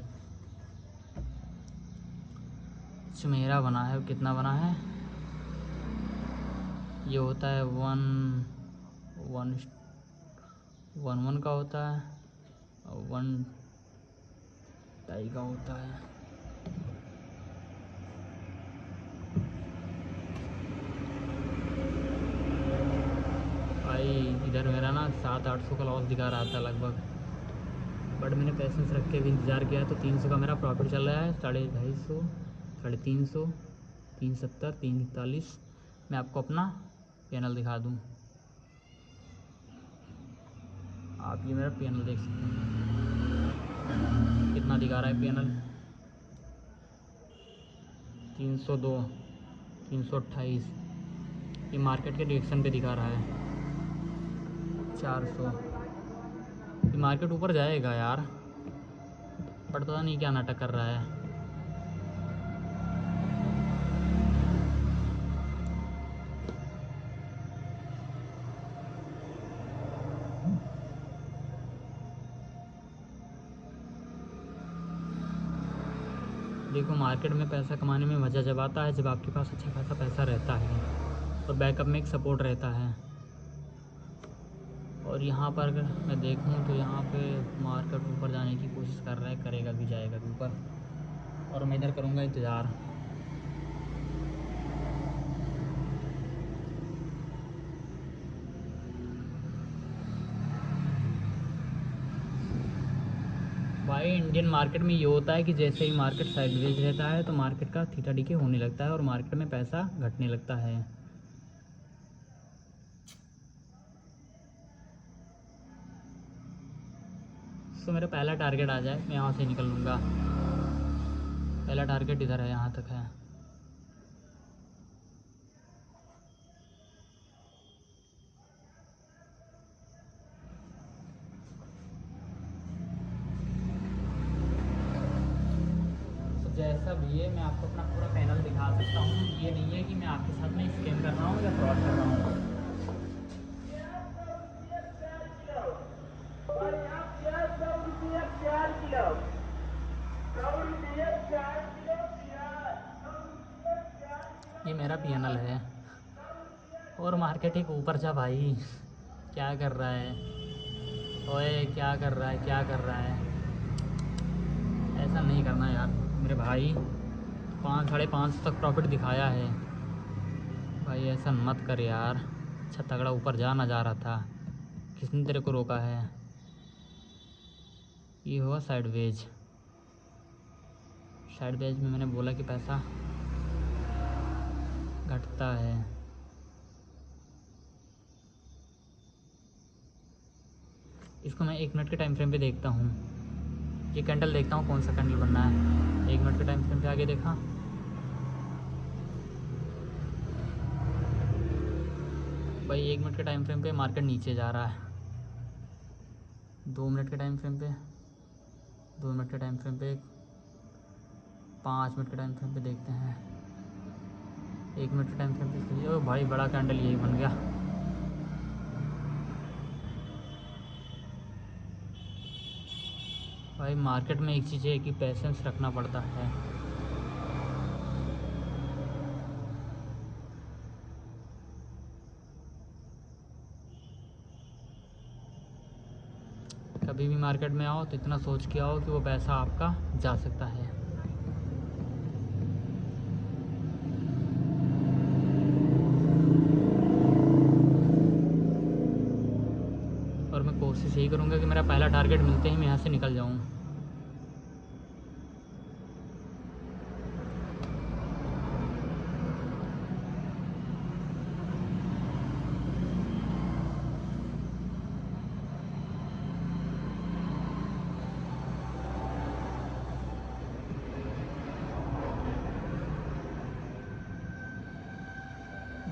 [SPEAKER 1] मेरा बना है, कितना बना है ये होता है 1:1 का होता है और 1:2 का होता है। भाई इधर मेरा ना 700-800 का लॉस दिखा रहा था लगभग, बट मैंने पेशेंस रख के भी इंतज़ार किया तो 300 का मेरा प्रॉफिट चल रहा है। 250, 350, 370, 341। मैं आपको अपना पैनल दिखा दूं, आप ये मेरा पैनल देख सकते हैं कितना दिखा रहा है पैनल। 302, 328, ये मार्केट के डायरेक्शन पे दिखा रहा है। 400, ये मार्केट ऊपर जाएगा यार, बट पता नहीं क्या नाटक कर रहा है। देखो मार्केट में पैसा कमाने में मज़ा जब आता है जब आपके पास अच्छा खासा पैसा रहता है और बैकअप में एक सपोर्ट रहता है। और यहाँ पर अगर मैं देखूँ तो यहाँ पे मार्केट ऊपर जाने की कोशिश कर रहा है, करेगा भी, जाएगा भी ऊपर, और मैं इधर करूँगा इंतज़ार। भाई इंडियन मार्केट में ये होता है कि जैसे ही मार्केट साइडवेज रहता है तो मार्केट का थीटा डीके होने लगता है और मार्केट में पैसा घटने लगता है। तो मेरा पहला टारगेट आ जाए, मैं यहाँ से निकल लूँगा। पहला टारगेट इधर है, यहाँ तक है। तो जैसा भी है मैं आपको अपना पूरा पैनल दिखा सकता हूँ, ये नहीं है कि मैं आपके साथ में स्कैम कर रहा हूँ या फ्रॉड कर रहा हूँ। ये मेरा पैनल है और मार्केट एक ऊपर जा भाई, क्या कर रहा है, ओए क्या कर रहा है, क्या कर रहा है, ऐसा नहीं करना यार मेरे भाई। 500-550 तक प्रॉफिट दिखाया है भाई, ऐसा मत कर यार। अच्छा तगड़ा ऊपर जाना जा रहा था, किसने तेरे को रोका है। ये हुआ साइडवेज। साइडवेज में मैंने बोला कि पैसा घटता है। इसको मैं 1 मिनट के टाइम फ्रेम पे देखता हूँ, ये कैंडल देखता हूँ कौन सा कैंडल बनना है। 1 मिनट के टाइम फ्रेम पे आगे देखा, भाई 1 मिनट के टाइम फ्रेम पे मार्केट नीचे जा रहा है। 2 मिनट के टाइम फ्रेम पे, 2 मिनट के टाइम फ्रेम पे, 5 मिनट के टाइम फ्रेम पे देखते हैं। 1 मिनट के टाइम फ्रेम पे, ओ भाई बड़ा कैंडल यही बन गया। भाई मार्केट में एक चीज़ है कि पेशेंस रखना पड़ता है। कभी भी मार्केट में आओ तो इतना सोच के आओ कि वो पैसा आपका जा सकता है। और मैं कोशिश यही करूँगा कि मेरा पहला टारगेट मिलते ही मैं यहाँ से निकल जाऊँ।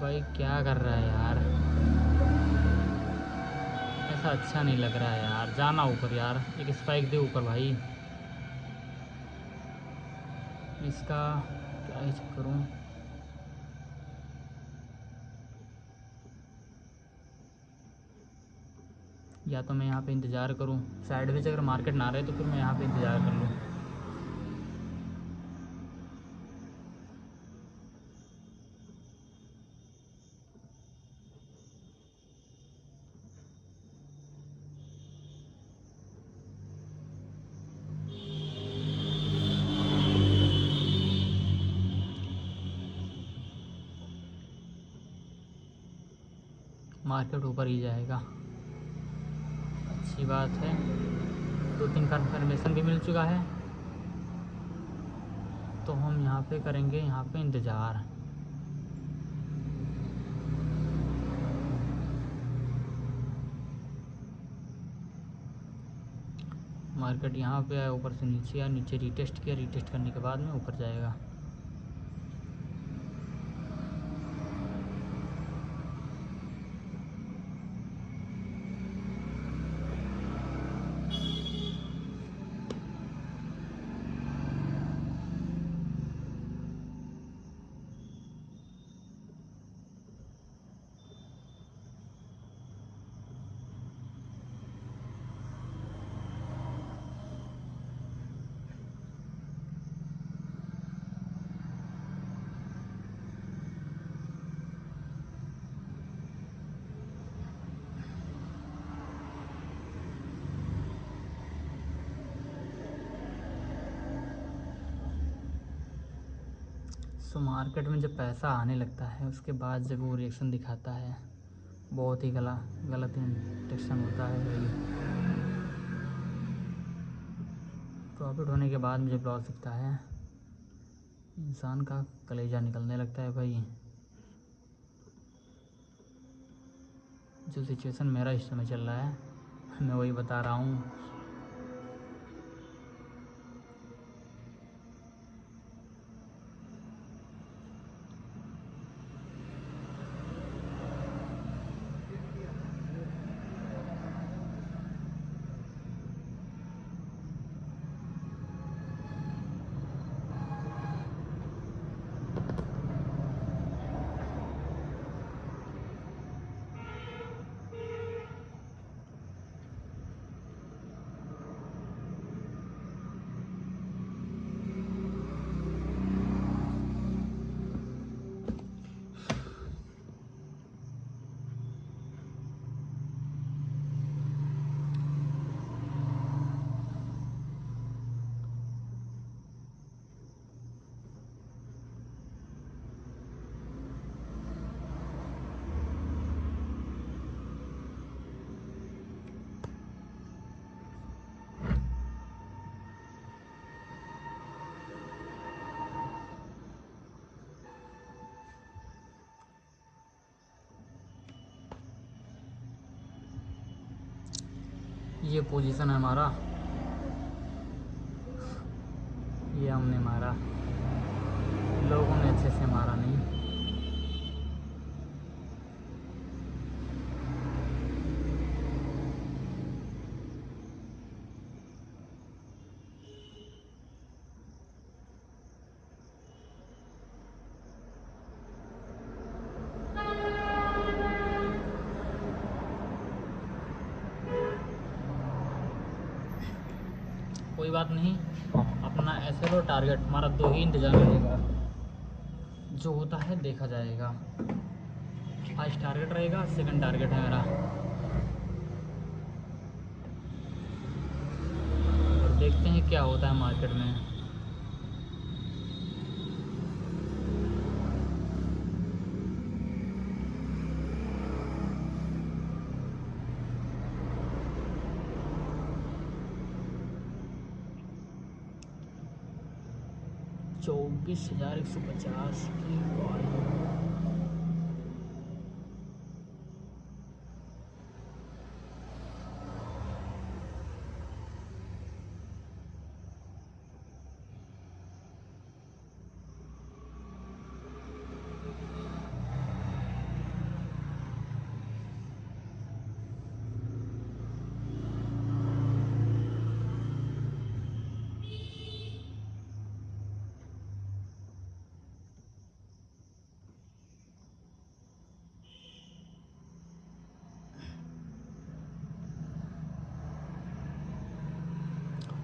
[SPEAKER 1] भाई क्या कर रहा है यार, ऐसा अच्छा नहीं लग रहा है यार। जाना ऊपर यार, एक स्पाइक दे ऊपर भाई। इसका क्या ही करूँ, या तो मैं यहाँ पे इंतज़ार करूँ साइडवेज, अगर मार्केट ना रहे तो फिर मैं यहाँ पे इंतज़ार कर लूँ। मार्केट ऊपर ही जाएगा। अच्छी बात है, 2-3 कन्फर्मेशन भी मिल चुका है, तो हम यहाँ पे करेंगे यहाँ पे इंतज़ार। मार्केट यहाँ पे आया, ऊपर से नीचे आया, नीचे रीटेस्ट किया, रीटेस्ट करने के बाद में ऊपर जाएगा। सो मार्केट में जब पैसा आने लगता है उसके बाद जब वो रिएक्शन दिखाता है, बहुत ही गलत इंटेक्शन होता है भाई। प्रॉफिट होने के बाद में जब लॉस दिखता है, इंसान का कलेजा निकलने लगता है भाई। जो सिचुएशन मेरा इस समय चल रहा है मैं वही बता रहा हूँ। ये पोजीशन है हमारा, ये हमने मारा, लोगों ने अच्छे से मारा नहीं। कोई बात नहीं, अपना ऐसे लो टारगेट हमारा 2 ही इंतज़ार रहेगा, जो होता है देखा जाएगा। फर्स्ट टारगेट रहेगा, सेकंड टारगेट है मेरा, और देखते हैं क्या होता है मार्केट में। $24,150 की वॉल्यूम।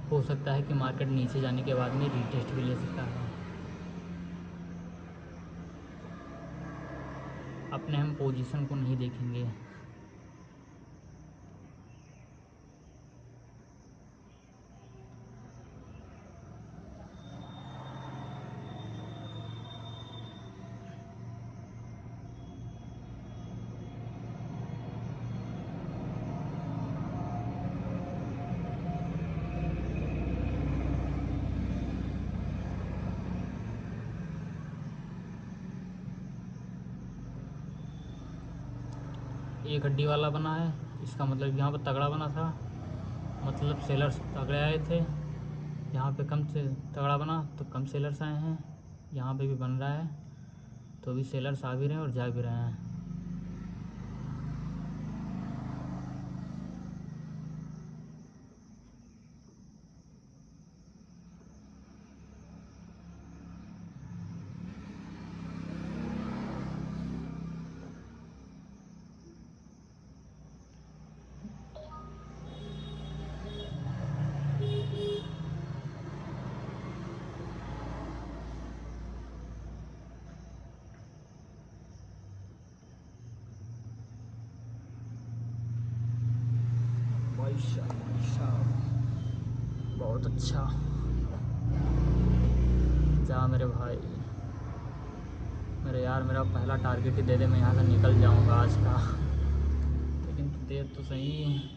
[SPEAKER 1] हो सकता है कि मार्केट नीचे जाने के बाद में रीटेस्ट भी ले सकता है। अपने हम पोजीशन को नहीं देखेंगे। एक हड्डी वाला बना है, इसका मतलब यहाँ पर तगड़ा बना था, मतलब सेलर्स तगड़े आए थे। यहाँ पे कम से तगड़ा बना तो कम सेलर्स आए हैं। यहाँ पे भी बन रहा है तो भी सेलर्स आ भी रहे हैं और जा भी रहे हैं। भाई साहब बहुत अच्छा। जा मेरे भाई, मेरे यार, मेरा पहला टारगेट ही दे दे, मैं यहाँ से निकल जाऊँगा आज का। लेकिन तू दे तो सही।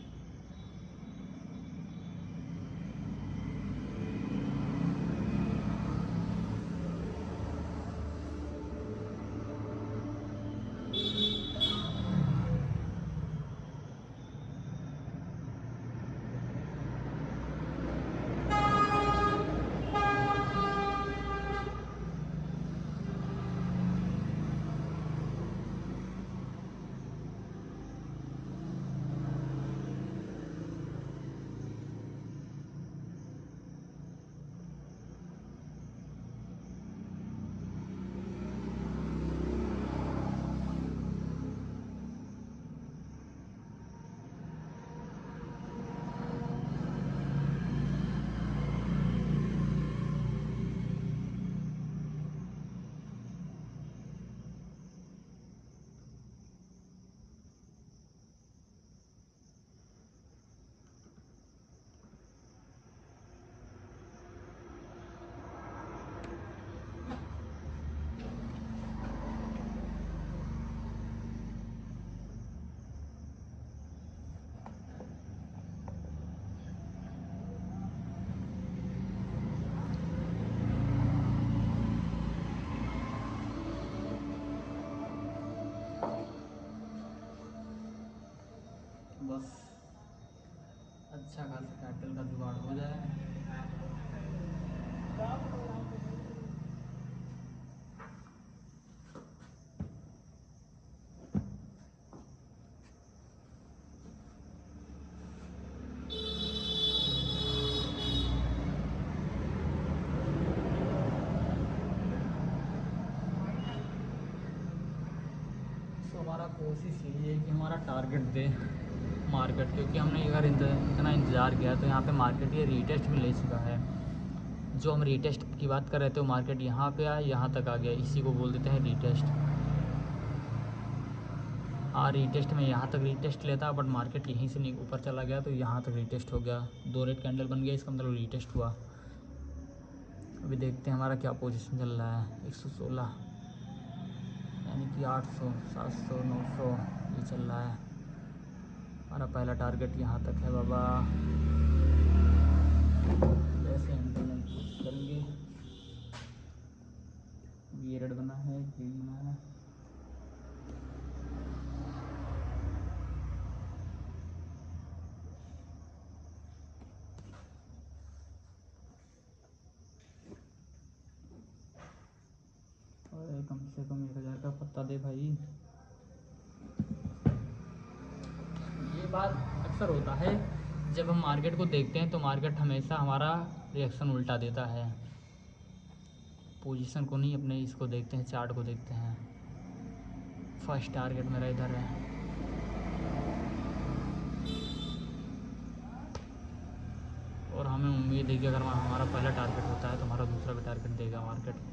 [SPEAKER 1] बस अच्छा खासा कैपिटल का जुगाड़ हो जाए। तो हमारा कोशिश यही है कि हमारा टारगेट दे मार्केट, क्योंकि हमने अगर इतना इंतज़ार किया तो यहाँ पे मार्केट ये रीटेस्ट में ले चुका है। जो हम रीटेस्ट की बात कर रहे थे वो मार्केट यहाँ पे आया, यहाँ तक आ गया, इसी को बोल देते हैं रीटेस्ट। हाँ, रीटेस्ट में यहाँ तक रीटेस्ट लेता, बट मार्केट यहीं से नहीं ऊपर चला गया तो यहाँ तक रीटेस्ट हो गया, 2 रेड कैंडल बन गया, इसका मतलब रीटेस्ट हुआ। अभी देखते हैं हमारा क्या पोजीशन चल रहा है। 116 यानी कि 800, 700, 900 ये चल रहा है। हमारा पहला टारगेट यहाँ तक है बाबा। जैसे हम करेंगे। ये रेड बना है, ग्रीन बना है। और कम से कम 1000 का पत्ता दे भाई। ये बात अक्सर होता है, जब हम मार्केट को देखते हैं तो मार्केट हमेशा हमारा रिएक्शन उल्टा देता है। पोजीशन को नहीं, अपने इसको देखते हैं, चार्ट को देखते हैं। फर्स्ट टारगेट मेरा इधर है। और हमें उम्मीद है कि अगर हमारा पहला टारगेट होता है तो हमारा दूसरा भी टारगेट देगा मार्केट।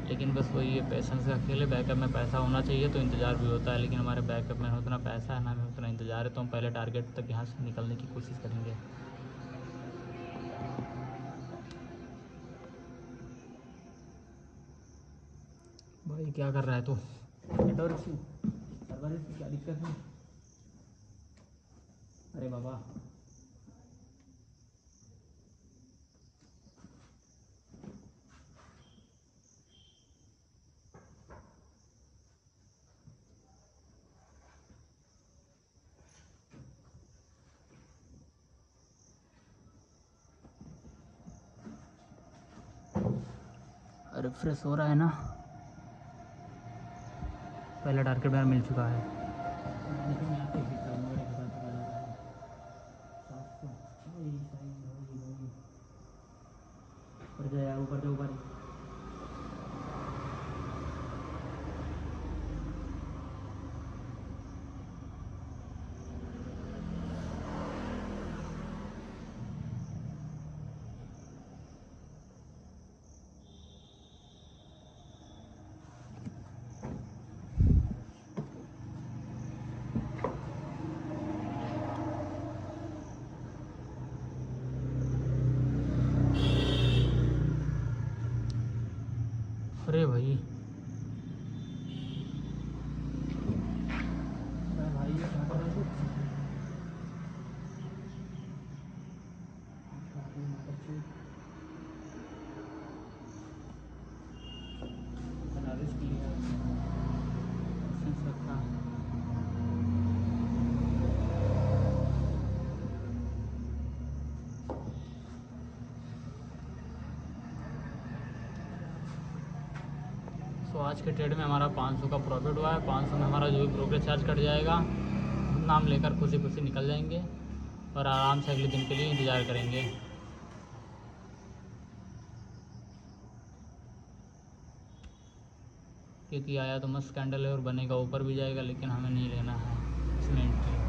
[SPEAKER 1] लेकिन बस वही है, पेशेंस का खेल है। बैकअप में पैसा होना चाहिए तो इंतज़ार भी होता है, लेकिन हमारे बैकअप में उतना पैसा है ना, हमें उतना इंतज़ार है, तो हम पहले टारगेट तक यहाँ से निकलने की कोशिश करेंगे। भाई क्या कर रहा है तू? नेटवर्क इशू, सर्वर इशू, क्या दिक्कत है? अरे बाबा, रिफ्रेश हो रहा है ना। पहला टारगेट मेरा मिल चुका है। देखिए मैं आपको दिखा रहा हूँ, मेरे घर तक आ जाता है 700। वही सही वही ऊपर जाए, ऊपर जाओ ऊपर। अरे भाई भाई ये क्या कर रहे हो? तो आज के ट्रेड में हमारा 500 का प्रॉफिट हुआ है। 500 में हमारा जो भी ब्रोकरेज चार्ज कट जाएगा, नाम लेकर खुशी खुशी निकल जाएंगे और आराम से अगले दिन के लिए इंतज़ार करेंगे। क्योंकि आया तो मस्त कैंडल है और बनेगा ऊपर भी जाएगा, लेकिन हमें नहीं लेना है इसमें एंट्री।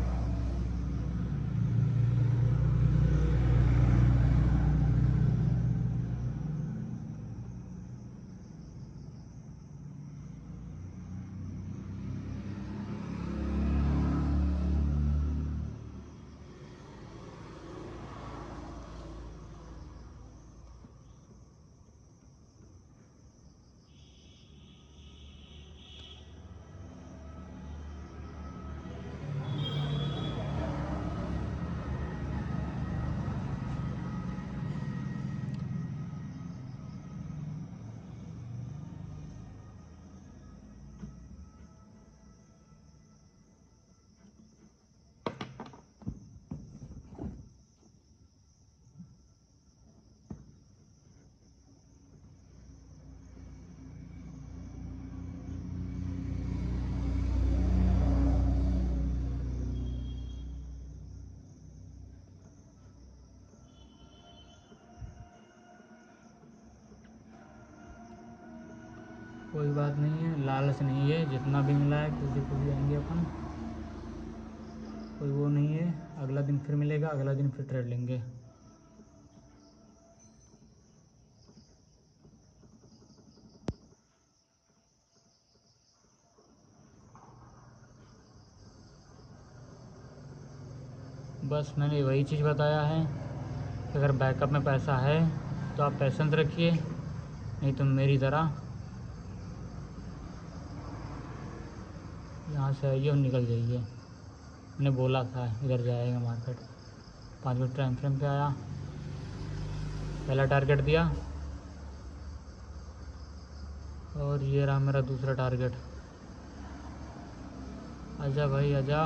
[SPEAKER 1] कोई बात नहीं है, लालच नहीं है, जितना भी मिला है खुशी खुशी आएंगे अपन। कोई वो नहीं है, अगला दिन फिर मिलेगा, अगला दिन फिर ट्रेड लेंगे। बस मैंने वही चीज़ बताया है कि अगर बैकअप में पैसा है तो आप पेशेंस रखिए, नहीं तो मेरी तरह यहाँ से आइए और निकल जाइए। मैंने बोला था इधर जाएगा मार्केट। 5 मिनट टाइम फ्रेम पे आया, पहला टारगेट दिया और ये रहा मेरा दूसरा टारगेट। आजा भाई आजा।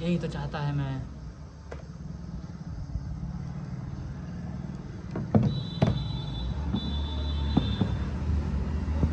[SPEAKER 1] यही तो चाहता है मैं।